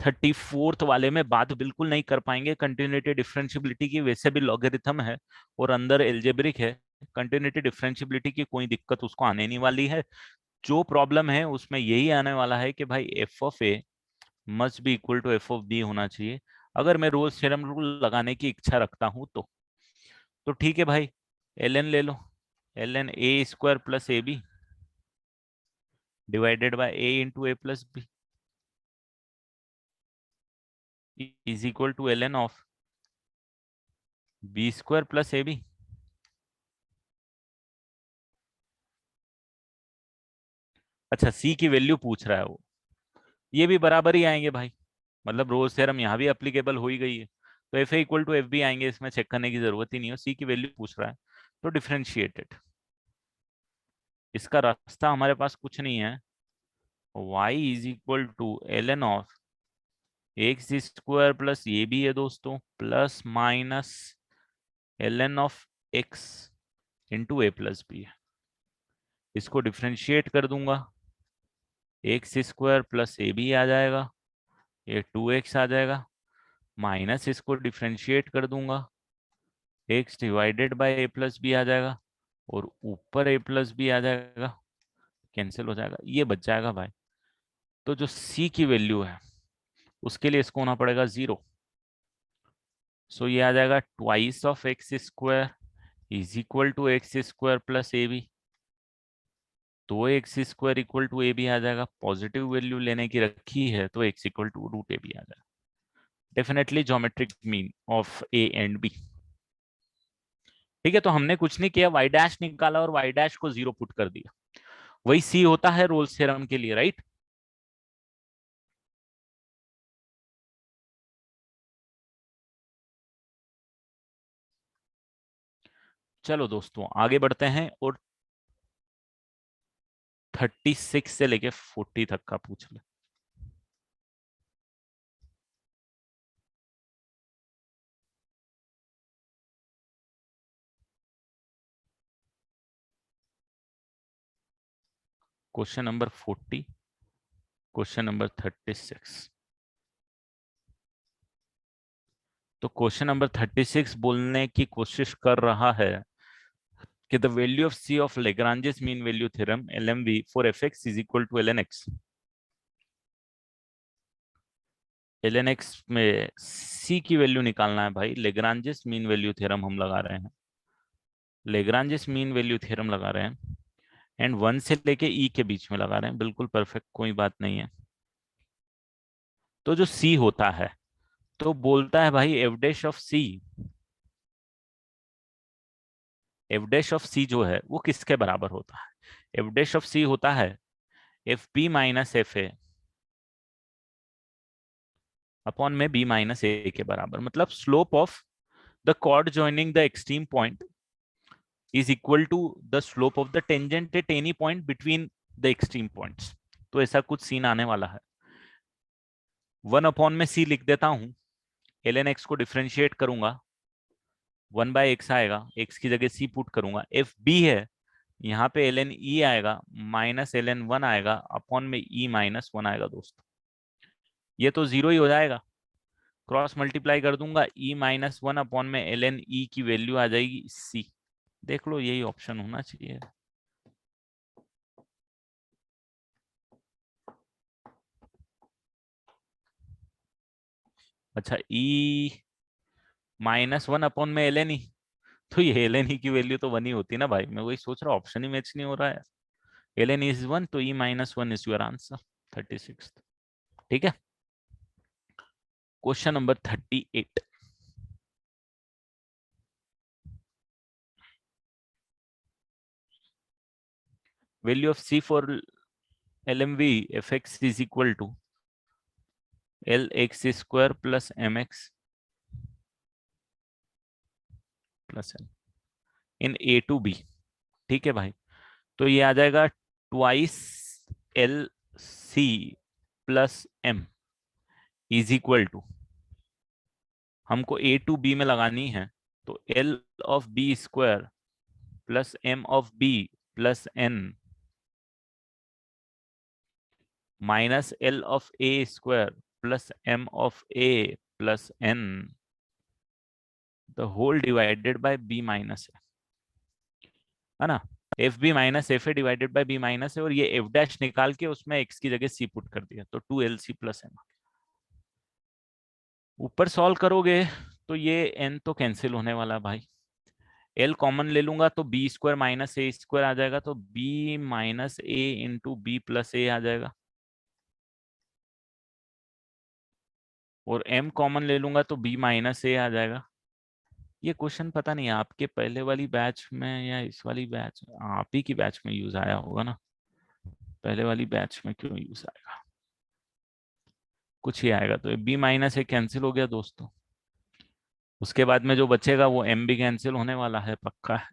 34th वाले में बात बिल्कुल नहीं कर पाएंगे। कंटिन्यूटी डिफरेंशियबिलिटी की वैसे भी लॉगरिथम है और अंदर एल्जेब्रिक है, कंटिन्यूटी डिफरेंशियबिलिटी की कोई दिक्कत उसको आने नहीं वाली है। जो प्रॉब्लम है उसमें यही आने वाला है कि भाई F of A must be equal to F of B होना चाहिए, अगर मैं रोल्स थ्योरम रूल लगाने की इच्छा रखता हूं तो ठीक है भाई, एल एन ले लो, L N A square plus A B divided by A into A plus B is equal to L N of B square plus A B. अच्छा, सी की वैल्यू पूछ रहा है वो, ये भी बराबर ही आएंगे भाई, मतलब रोल्स थ्योरम यहाँ भी अप्लीकेबल हो ही गई है, तो F A equal to F B आएंगे, इसमें चेक करने की जरूरत ही नहीं है। सी की वैल्यू पूछ रहा है तो डिफरेंशिएटेड, इसका रास्ता हमारे पास कुछ नहीं है। y is equal to L N of x square plus ये भी है दोस्तों, plus minus l N of x into A plus b है। इसको डिफ्रेंशिएट कर दूंगा, एक्स स्क्वायर प्लस ए बी आ जाएगा, ये 2x आ जाएगा, माइनस इसको डिफ्रेंशिएट कर दूंगा, x divided by a plus b आ जाएगा, और ऊपर ए प्लस बी आ जाएगा, कैंसिल हो जाएगा, ये बच जाएगा भाई। तो जो c की वैल्यू है उसके लिए इसको होना पड़ेगा 0, सो ये आ जाएगा twice of x square is equal to x square plus A b. तो x square equal to a b आ जाएगा, पॉजिटिव वैल्यू लेने की रखी है तो x equal to root a b आ जाएगा। Definitely geometric mean of a and b. ठीक है, तो हमने कुछ नहीं किया, वाई डैश निकाला और वाई डैश को जीरो पुट कर दिया। वही सी होता है रोल्स थ्योरम के लिए, राइट। चलो दोस्तों आगे बढ़ते हैं और 36 से लेके 40 तक का पूछ ले। Question number 40, question number 36। तो क्वेश्चन नंबर 36 बोलने की कोशिश कर रहा है कि the value of C of Lagrange's mean value theorem LMV for F x is equal to L N x. L N x में सी की वैल्यू निकालना है भाई। लेग्रांजेस मीन वैल्यू थ्योरम हम लगा रहे हैं, लेग्रांजेस मीन वैल्यू थ्योरम लगा रहे हैं, एंड 1 से लेके ई के बीच में लगा रहे हैं, बिल्कुल परफेक्ट, कोई बात नहीं है। तो जो सी होता है तो बोलता है भाई f dash of c, f dash of c जो है वो किसके बराबर होता है? एफ डैश ऑफ सी होता है F B minus F A upon में बी माइनस ए के बराबर। मतलब slope of the chord joining the extreme point is equal to the slope of the tangent at any point between the extreme points. तो ऐसा कुछ scene आने वाला है। 1 अपॉन में सी लिख देता हूं, एल एन एक्स को डिफ्रेंशिएट करूंगा, 1/x आएगा, x की जगह c पुट करूंगा, एफ बी है, यहाँ पे एल एन ई आएगा, माइनस एल एन वन आएगा, अपॉन में ई माइनस वन आएगा दोस्तों। ये तो जीरो ही हो जाएगा, क्रॉस मल्टीप्लाई कर दूंगा, ई माइनस वन अपॉन में एल एन ई की वैल्यू आ जाएगी सी। देख लो यही ऑप्शन होना चाहिए। अच्छा, ई माइनस वन अपॉन में एल एन ई, तो ये एल एन ई की वैल्यू तो वन ही होती है ना भाई। मैं वही सोच रहा हूँ, ऑप्शन ही मैच नहीं हो रहा है। एल एन इज वन, तो e minus one is your answer, 36। ठीक है, question number 38। Value of c for L M V f x is equal to l x square plus m x plus l in a to b. ठीक है भाई, तो ये आ जाएगा twice l c plus m is equal to, हमको a to b में लगानी है, तो l of B square plus M of B plus N minus L of A square plus M of A plus N the whole divided by B minus है ना। F B minus F A divided by B minus है, और ये F dash निकाल के उसमें x की जगह सी पुट कर दिया, तो 2lc प्लस एम। ऊपर सॉल्व करोगे तो ये एन तो कैंसिल होने वाला है भाई, एल कॉमन ले लूंगा तो बी स्क्वायर माइनस ए स्क्वायर आ जाएगा, तो बी माइनस ए इंटू बी प्लस ए आ जाएगा, और एम कॉमन ले लूंगा तो बी माइनस ए आ जाएगा। ये क्वेश्चन पता नहीं आपके पहले वाली बैच में या इस वाली बैच, आप ही की बैच में यूज आया होगा ना, पहले वाली बैच में क्यों यूज आएगा, कुछ ही आएगा। तो बी माइनस ए कैंसिल हो गया दोस्तों, उसके बाद में जो बचेगा वो एम भी कैंसिल होने वाला है, पक्का है।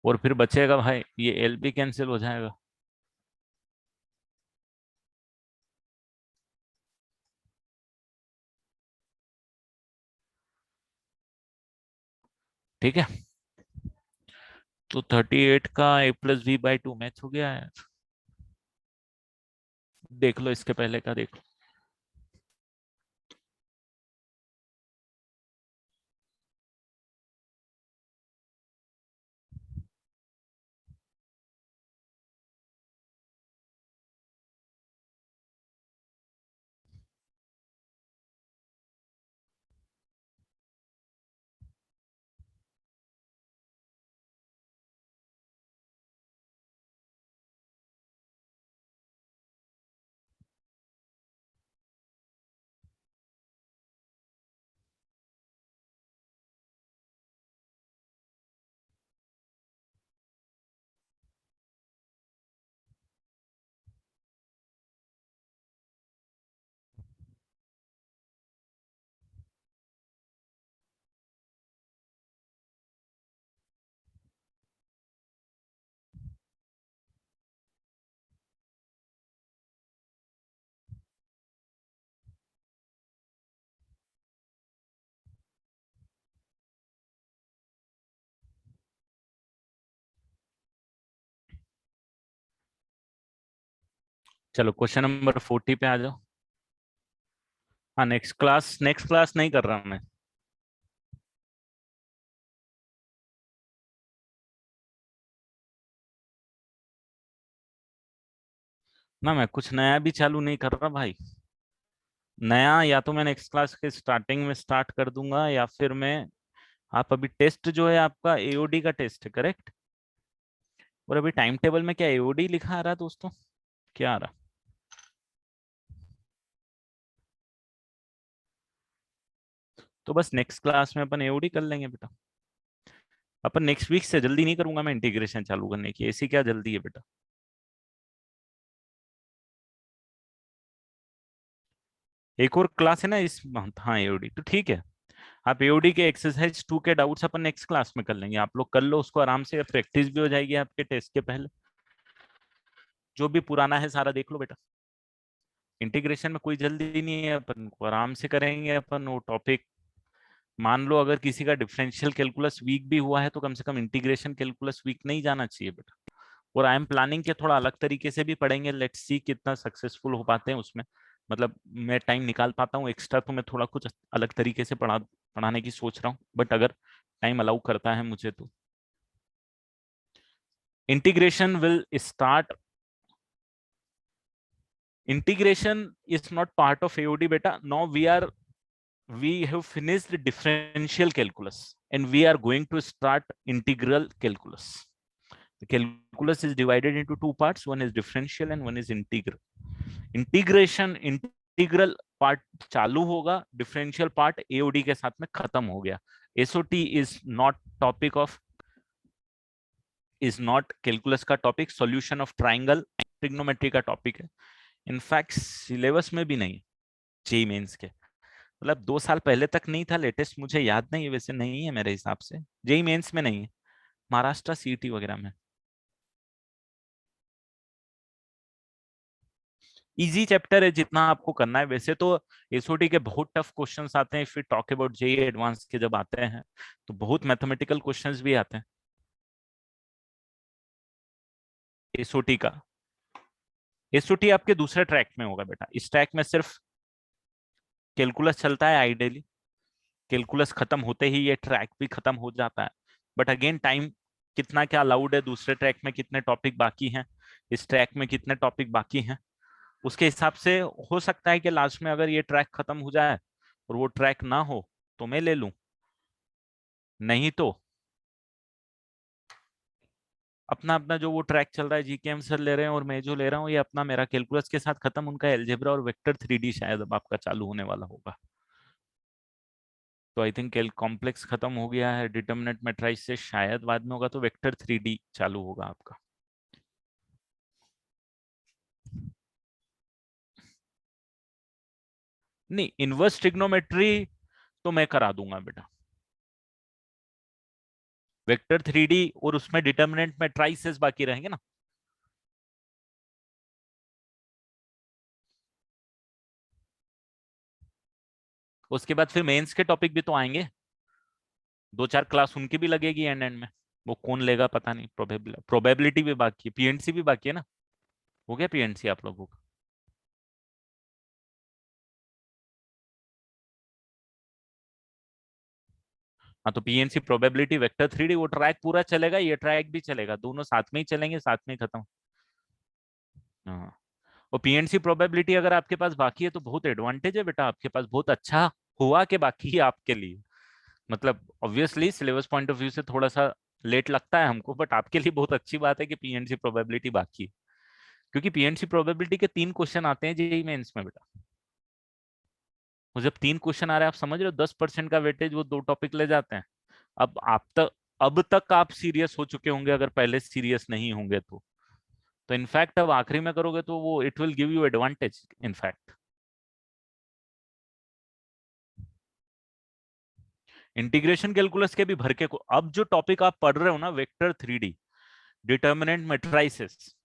और फिर बचेगा भाई ये एल भी कैंसिल हो जाएगा। ठीक है, तो 38 का a plus B by two match हो गया है। देख लो इसके पहले का, देख लो। चलो क्वेश्चन नंबर 40 पे आ जाओ। हाँ, नेक्स्ट क्लास नहीं कर रहा मैं। ना मैं कुछ नया भी चालू नहीं कर रहा भाई। नया या तो मैं नेक्स्ट क्लास के स्टार्टिंग में स्टार्ट कर दूंगा, या फिर मैं, आप अभी टेस्ट जो है आपका एओडी का टेस्ट है, करेक्ट? और अभी टाइम टेबल में क्या एओडी लिखा आ रहा है दोस्तों? क्या आ रहा? तो बस नेक्स्ट क्लास में अपन एओडी कर लेंगे बेटा। अपन नेक्स्ट वीक से जल्दी नहीं करूंगा मैं इंटीग्रेशन चालू करने की, ऐसी क्या जल्दी है बेटा? एक और क्लास है ना इस मंथ, हाँ एओडी तो ठीक है। आप एओडी के एक्सरसाइज 2 के डाउट्स अपन नेक्स्ट क्लास में कर लेंगे, आप लोग कर लो उसको आराम से, प्रैक्टिस भी हो जाएगी आपके टेस्ट के पहले। जो भी पुराना है सारा देख लो बेटा। इंटीग्रेशन में कोई जल्दी नहीं है, अपन को आराम से करेंगे अपन वो टॉपिक। मान लो अगर किसी का डिफरेंशियल कैलकुलस वीक भी हुआ है तो कम से कम इंटीग्रेशन कैलकुलस वीक नहीं जाना चाहिए बेटा। और आई एम प्लानिंग के थोड़ा अलग तरीके से भी पढ़ेंगे, लेट्स सी कितना सक्सेसफुल हो पाते हैं उसमें। मतलब मैं टाइम निकाल पाता हूँ एक्स्ट्रा, तो मैं थोड़ा कुछ अलग तरीके से पढ़ाने की सोच रहा हूँ, बट अगर टाइम अलाउ करता है मुझे तो। Integration will start, integration is not part of AOD beta. Now we have finished differential calculus and we are going to start integral calculus. The calculus is divided into two parts. One is differential and one is integral. Integration integral part चालू होगा, differential part AOD के साथ में खत्म हो गया. SOT is not calculus का topic, solution of triangle trigonometry का टॉपिक है. इनफैक्ट सिलेबस में भी नहीं, जेई मेंस के, मतलब 2 साल पहले तक नहीं था, लेटेस्ट मुझे याद नहीं है, वैसे नहीं है मेरे हिसाब से, जेई मेंस में नहीं है, महाराष्ट्र सीईटी वगैरह में। इजी चैप्टर है जितना आपको करना है, वैसे तो एसओटी के बहुत टफ क्वेश्चंस आते हैं, फिर टॉक अबाउट जेई एडवांस के जब आते हैं तो बहुत मैथमेटिकल क्वेश्चंस भी आते हैं एसओटी का। एसओटी आपके दूसरे ट्रैक में होगा बेटा, इस ट्रैक में सिर्फ कैलकुलस चलता है आइडियली, कैलकुलस खत्म होते ही ये ट्रैक भी खत्म हो जाता है। बट अगेन टाइम कितना क्या अलाउड है, दूसरे ट्रैक में कितने टॉपिक बाकी हैं, इस ट्रैक में कितने टॉपिक बाकी हैं, उसके हिसाब से हो सकता है कि लास्ट में अगर ये ट्रैक खत्म हो जाए और वो ट्रैक ना हो तो मैं ले लूं, नहीं तो अपना अपना जो वो ट्रैक चल रहा है, जीकेएम सर ले रहे हैं और मैं जो ले रहा हूँ, ये अपना मेरा कैलकुलस के साथ खत्म, उनका एलजेब्रा और वेक्टर 3D शायद अब आपका चालू होने वाला होगा। तो आई थिंक कॉम्प्लेक्स खत्म हो गया है, डिटर्मिनेंट मैट्रिक्स से शायद बाद में होगा, तो वेक्टर 3D चालू होगा आपका। नहीं, इनवर्स ट्रिग्नोमेट्री तो मैं करा दूंगा बेटा, वेक्टर 3D और उसमें डिटर्मिनेंट मैट्रिसेस बाकी रहेंगे ना। उसके बाद फिर मेंस के टॉपिक भी तो आएंगे, 2-4 क्लास उनकी भी लगेगी एंड एंड में। वो कौन लेगा पता नहीं, प्रोबेबिलिटी भी बाकी है, पीएनसी भी बाकी है ना। हो गया पीएनसी आप लोगों का? हाँ, तो पीएनसी प्रोबेबिलिटी वेक्टर 3D वो ट्रैक पूरा चलेगा, ये ट्रैक भी चलेगा, दोनों साथ में ही चलेंगे, साथ में ही खत्म। हाँ, और पीएनसी प्रोबेबिलिटी अगर आपके पास बाकी है तो बहुत एडवांटेज है बेटा आपके पास, बहुत अच्छा हुआ कि बाकी है आपके लिए। मतलब obviously syllabus point of view से थोड़ा सा लेट लगता है हमको, बट आपके लिए बहुत अच्छी बात है कि पीएनसी प्रोबेबिलिटी बाकी है, क्योंकि पीएनसी प्रोबेबिलिटी के 3 क्वेश्चन आते हैं जेईई मेंस में बेटा। और जब 3 क्वेश्चन आ रहे हैं, आप समझ रहे हो, 10% का वेटेज वो 2 टॉपिक ले जाते हैं। अब तक आप सीरियस हो चुके होंगे, अगर पहले सीरियस नहीं होंगे तो इनफैक्ट अब आखिरी में करोगे तो वो it will give you advantage in fact. Integration calculus के भी भर के को, अब जो टॉपिक आप पढ़ रहे हो ना, वेक्टर 3D, डिटर्मिनेंट मैट्रिसेस,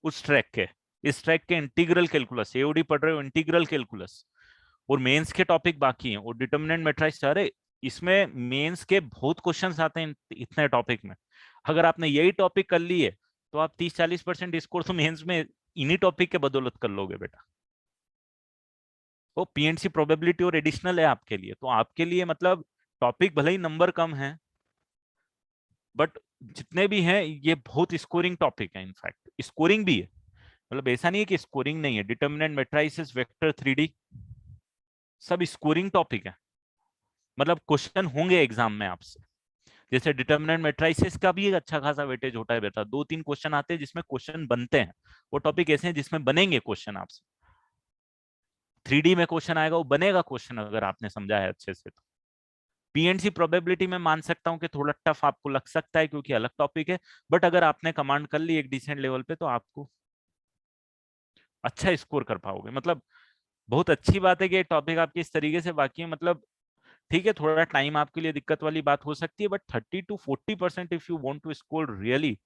उस ट्रैक के, इस ट्रैक के इंटीग्रल कैलकुलस, एओडी पढ़ रहे हो इंटीग्रल कैलकुलस, और मेंस के टॉपिक बाकी हैं, और डिटर्मिनेंट मैट्रिक्स, अरे इसमें मेंस के बहुत क्वेश्चंस आते हैं इतने टॉपिक में। अगर आपने यही टॉपिक कर लिए तो आप 30-40% स्कोर तो मेंस में इन्हीं टॉपिक के बदौलत कर लोगे बेटा। वो पीएनसी प्रोबेबिलिटी और एडिशनल है आपके लिए, तो आपके लिए मतलब टॉपिक भले ही नंबर कम है, बट जितने भी हैं ये बहुत स्कोरिंग टॉपिक है। इनफैक्ट स्कोरिंग भी है, मतलब ऐसा नहीं है कि स्कोरिंग नहीं है। डिटर्मिनेंट, मैट्रिसेस, वेक्टर, 3D सब स्कोरिंग टॉपिक है। मतलब क्वेश्चन होंगे एग्जाम में आपसे। जैसे डिटर्मिनेंट मैट्रिसेस का भी एक अच्छा खासा वेटेज होता है बेटा, 2-3 क्वेश्चन आते हैं जिसमें क्वेश्चन बनते हैं। वो टॉपिक ऐसे हैं जिसमें बनेंगे क्वेश्चन आपसे। 3D में क्वेश्चन आएगा, वो बनेगा क्वेश्चन अगर आपने समझा है अच्छे से तो। पीएनसी प्रोबेबिलिटी में मान सकता हूँ कि थोड़ा टफ आपको लग सकता है क्योंकि अलग टॉपिक है, बट अगर आपने कमांड कर ली एक डिसेंट लेवल पे तो आपको अच्छा स्कोर कर पाओगे। मतलब बहुत अच्छी बात है कि टॉपिक आपके इस तरीके से बाकी है। मतलब ठीक है, थोड़ा टाइम आपके लिए दिक्कत वाली बात हो सकती है, but 30-40% if you want to score really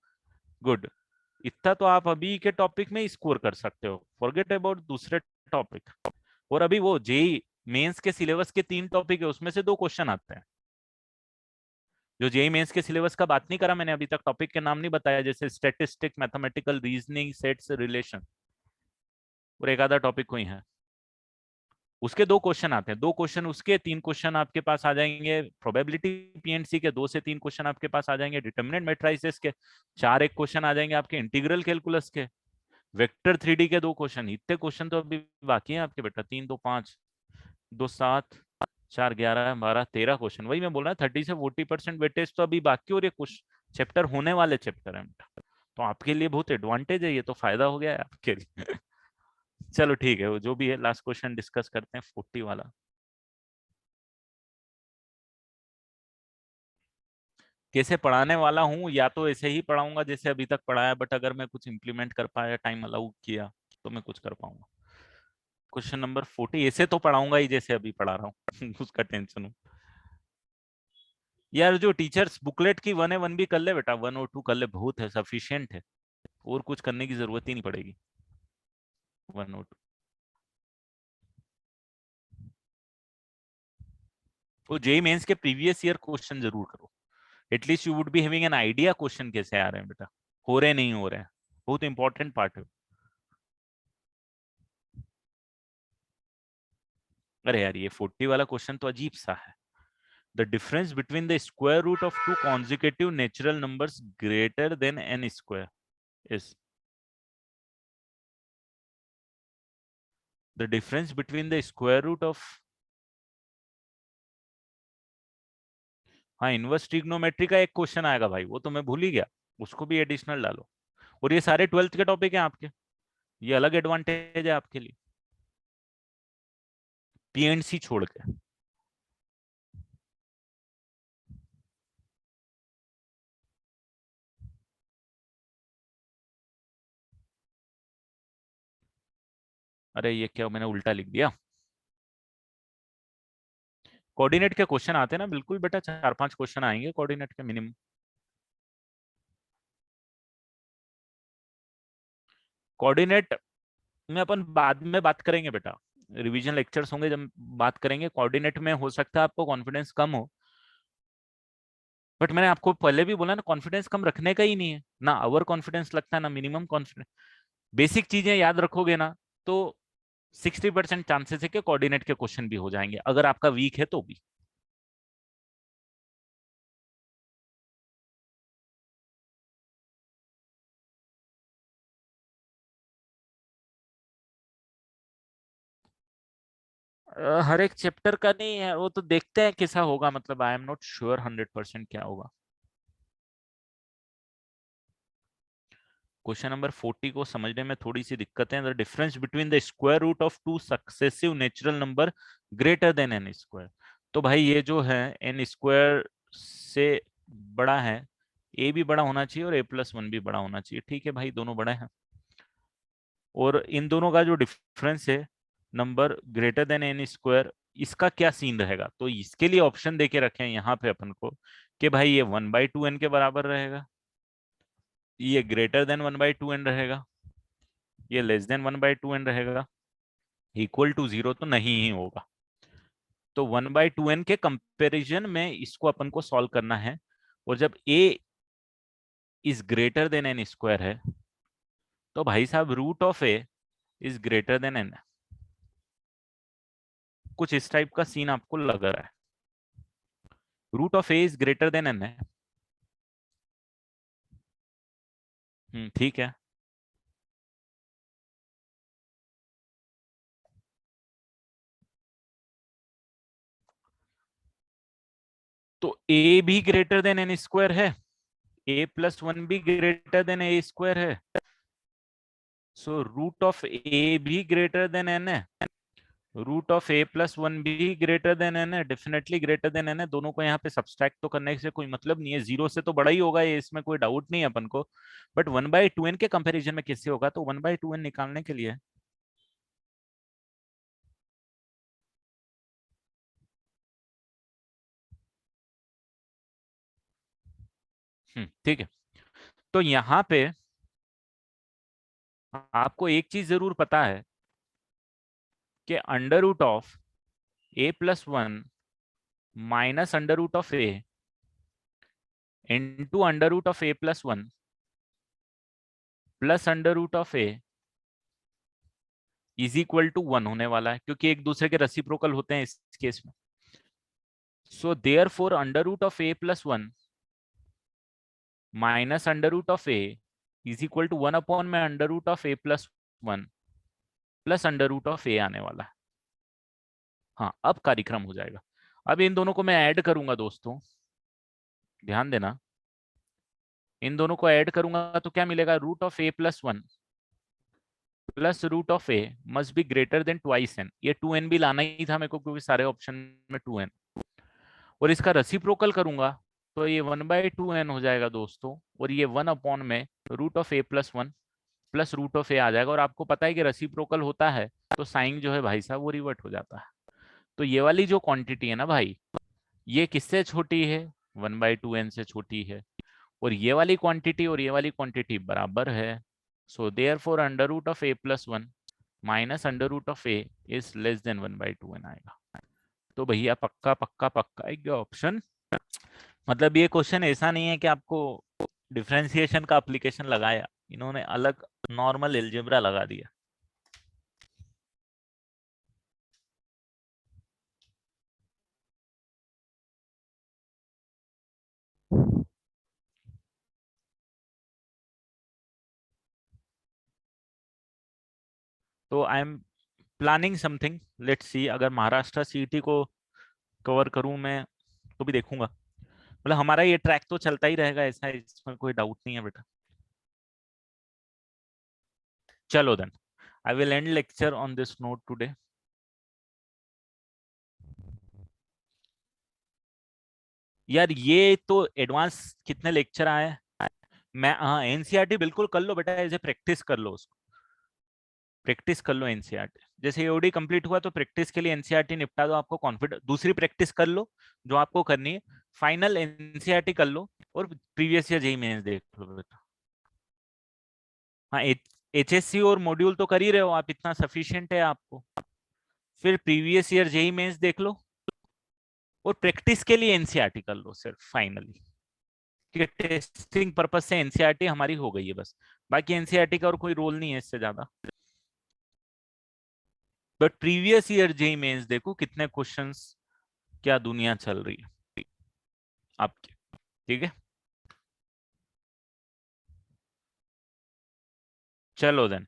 good, इतना तो आप अभी के टॉपिक में स्कोर कर सकते हो। फॉरगेट अबाउट दूसरे टॉपिक। और अभी वो जेई मेंस के सिलेबस के 3 टॉपिक है, उसमें से 2 क्वेश्चन आते हैं। जो जेई मेंस के सिलेबस का बात नहीं करा मैंने अभी तक, टॉपिक के नाम नहीं बताया, जैसे statistic, mathematical reasoning, sets, relation और एक आधा टॉपिक कोई है, उसके 2 क्वेश्चन आते हैं। 2 क्वेश्चन उसके, 3 क्वेश्चन आपके पास आ जाएंगे प्रोबेबिलिटी पीएनसी के, 2 से 3 क्वेश्चन आपके पास आ जाएंगे डिटर्मिनेंट मैट्रिसेस के, 4 एक क्वेश्चन आ जाएंगे आपके इंटीग्रल कैलकुलस के, वेक्टर 3D के 2 क्वेश्चन। इतने क्वेश्चन तो अभी बाकी हैं आपके बेटा। 3 2 5 2 7 4 11 12 13 क्वेश्चन। वही मैं बोल रहा 30 से 40% वेटेज तो अभी बाकी, और ये कुछ चैप्टर होने वाले चैप्टर है। तो आपके लिए बहुत एडवांटेज है, ये तो फायदा हो गया है आपके लिए। चलो ठीक है, वो जो भी है लास्ट क्वेश्चन डिस्कस करते हैं 40 वाला। कैसे पढ़ाने वाला हूँ, या तो ऐसे ही पढ़ाऊंगा जैसे अभी तक पढ़ाया, बट अगर मैं कुछ इंप्लीमेंट कर पाया, टाइम अलाउ किया, तो मैं कुछ कर पाऊंगा। क्वेश्चन नंबर 40 ऐसे तो पढ़ाऊंगा ही जैसे अभी पढ़ा रहा हूँ। उसका टेंशन हो यार। जो टीचर्स बुकलेट की 1A 1B कर ले बेटा, 1 और 2 कर ले, बहुत है, सफिशियंट है। और कुछ करने की जरूरत ही नहीं पड़ेगी। 1 और 2 वो जेई मेंस के प्रीवियस ईयर क्वेश्चन जरूर करो। At least you would be having an idea question कैसे आ रहे हैं बेटा, हो रहे नहीं हो रहे हैं। बहुत इंपॉर्टेंट पार्ट है। अरे यार, ये 40 वाला क्वेश्चन तो अजीब सा है। The difference between the square root of two consecutive natural numbers greater than n square is the difference between the square root of, हाँ, इनवर्स ट्रिग्नोमेट्री का एक क्वेश्चन आएगा भाई, वो तो मैं भूल ही गया। उसको भी एडिशनल डालो। और ये सारे 12th के टॉपिक हैं आपके, ये अलग एडवांटेज है आपके लिए, पीएनसी छोड़ के। अरे ये क्या, मैंने उल्टा लिख दिया। कोऑर्डिनेट के क्वेश्चन आते हैं ना, बिल्कुल बेटा, 4-5 क्वेश्चन आएंगे कोऑर्डिनेट के मिनिमम। कोऑर्डिनेट में अपन बाद में बात करेंगे बेटा, रिवीजन लेक्चर्स होंगे जब बात करेंगे। कोऑर्डिनेट में हो सकता है आपको कॉन्फिडेंस कम हो, बट मैंने आपको पहले भी बोला ना, कॉन्फिडेंस कम रखने का ही नहीं है ना। ओवर कॉन्फिडेंस लगता है ना मिनिमम कॉन्फिडेंस। बेसिक चीजें याद रखोगे ना, तो 60% चांसेस है कि कोऑर्डिनेट के क्वेश्चन भी हो जाएंगे, अगर आपका वीक है तो भी। हर एक चैप्टर का नहीं है, वो तो देखते हैं कैसा होगा। मतलब आई एम नॉट श्योर 100% क्या होगा। क्वेश्चन नंबर 40 को समझने में थोड़ी सी दिक्कत है। The difference between the square root of two successive natural number greater than N square. तो भाई ये जो है एन स्क्वायर से बड़ा है, ए भी बड़ा होना चाहिए और A+1 भी बड़ा होना चाहिए। ठीक है भाई, दोनों बड़े हैं। और इन दोनों का जो डिफरेंस है, number greater than N square, इसका क्या सीन रहेगा। तो इसके लिए ऑप्शन देके रखे हैं यहाँ पे अपन को कि भाई ये 1/2n के बराबर रहेगा, ये ग्रेटर देन 1/2n रहेगा, ये लेस देन 1/2n रहेगा, इक्वल टू 0 तो नहीं ही होगा। तो 1/2n के कंपैरिजन में इसको अपन को सॉल्व करना है। और जब a is greater than N square है, तो भाई साहब root of A is greater than n. कुछ इस टाइप का सीन आपको लग रहा है। Root of A is greater than N है। ठीक है। तो ए भी ग्रेटर देन एन स्क्वायर है, ए प्लस वन भी ग्रेटर देन ए स्क्वायर है, सो रूट ऑफ ए भी ग्रेटर देन एन है, root of A plus one भी ग्रेटर देन एन है, डेफिनेटली ग्रेटर देन एन है। दोनों को यहाँ पे सब्सट्रैक्ट तो करने से कोई मतलब नहीं है, जीरो से तो बड़ा ही होगा ये, इसमें कोई डाउट नहीं है अपन को। But one by two N के कंपेरिजन में किससे होगा, तो वन बाई टू एन निकालने के लिए ठीक है। तो यहाँ पे आपको एक चीज जरूर पता है कि under root of A plus one minus under root of A into under root of A plus one plus under root of A is equal to one होने वाला है, क्योंकि एक दूसरे के रेसिप्रोकल होते हैं इस केस में। So therefore under root of A plus one minus under root of A is equal to one upon में under root of A plus one plus under root of a आने वाला है। हाँ, अब कार्यक्रम हो जाएगा। अब इन दोनों को मैं ऐड करूंगा दोस्तों, ध्यान देना। इन दोनों को ऐड करूंगा तो क्या मिलेगा, root of A plus one plus root of A must be greater than twice N. ये टू एन भी लाना ही था मेरे को, क्योंकि सारे ऑप्शन में टू एन। और इसका रेसिप्रोकल करूंगा तो ये वन बाई टू एन हो जाएगा दोस्तों, और ये वन अपॉन में root of A plus one plus root of a आ जाएगा। और आपको पता है कि रेसिप्रोकल होता है तो साइन जो है भाई साहब वो रिवर्ट हो जाता है। तो ये वाली जो क्वांटिटी है ना भाई, ये किससे छोटी है, वन बाई टू एन से छोटी है। और ये वाली क्वांटिटी और ये वाली क्वांटिटी बराबर है। So therefore under root of A plus one minus under root of A is less than one by two N आएगा। तो भैया पक्का पक्का पक्का एक ऑप्शन। मतलब ये क्वेश्चन ऐसा नहीं है कि आपको डिफरेंशिएशन का एप्लीकेशन लगाया, इन्होंने अलग नॉर्मल एल्जेब्रा लगा दिया। तो I am planning something, let's see, अगर महाराष्ट्र सीईटी को कवर करूं मैं तो भी देखूंगा। मतलब हमारा ये ट्रैक तो चलता ही रहेगा, ऐसा इसमें कोई डाउट नहीं है बेटा। चलो then, I will end lecture on this note today. यार ये तो एडवांस कितने लेक्चर आए। मैं हाँ, एनसीईआरटी बिल्कुल कर लो बेटा, ऐसे प्रैक्टिस कर लो उसको, प्रैक्टिस कर लो एनसीईआरटी। जैसे एओडी कंप्लीट हुआ तो प्रैक्टिस के लिए एनसीईआरटी निपटा दो, आपको कॉन्फिडेंस, दूसरी प्रैक्टिस कर लो जो आपको करनी है, फाइनल एनसीईआरटी कर लो, और प्रीवियस ईयर जेईई मेंस देख लो बेटा। हाँ, एचएससी और मॉड्यूल तो कर ही रहे हो आप, इतना सफिशिएंट है आपको। फिर प्रीवियस ईयर जेईई मेंस देख लो, और प्रैक्टिस के लिए एनसीईआरटी कर लो सिर्फ फाइनली, क्योंकि टेस्टिंग पर्पज से एनसीईआरटी हमारी हो गई है बस। बाकी एनसीईआरटी का और कोई रोल नहीं है इससे ज्यादा। But previous year JEE Mains देखो कितने क्वेश्चंस, क्या दुनिया चल रही है आपकी। ठीक है, चलो then,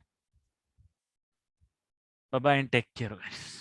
bye bye and take care guys.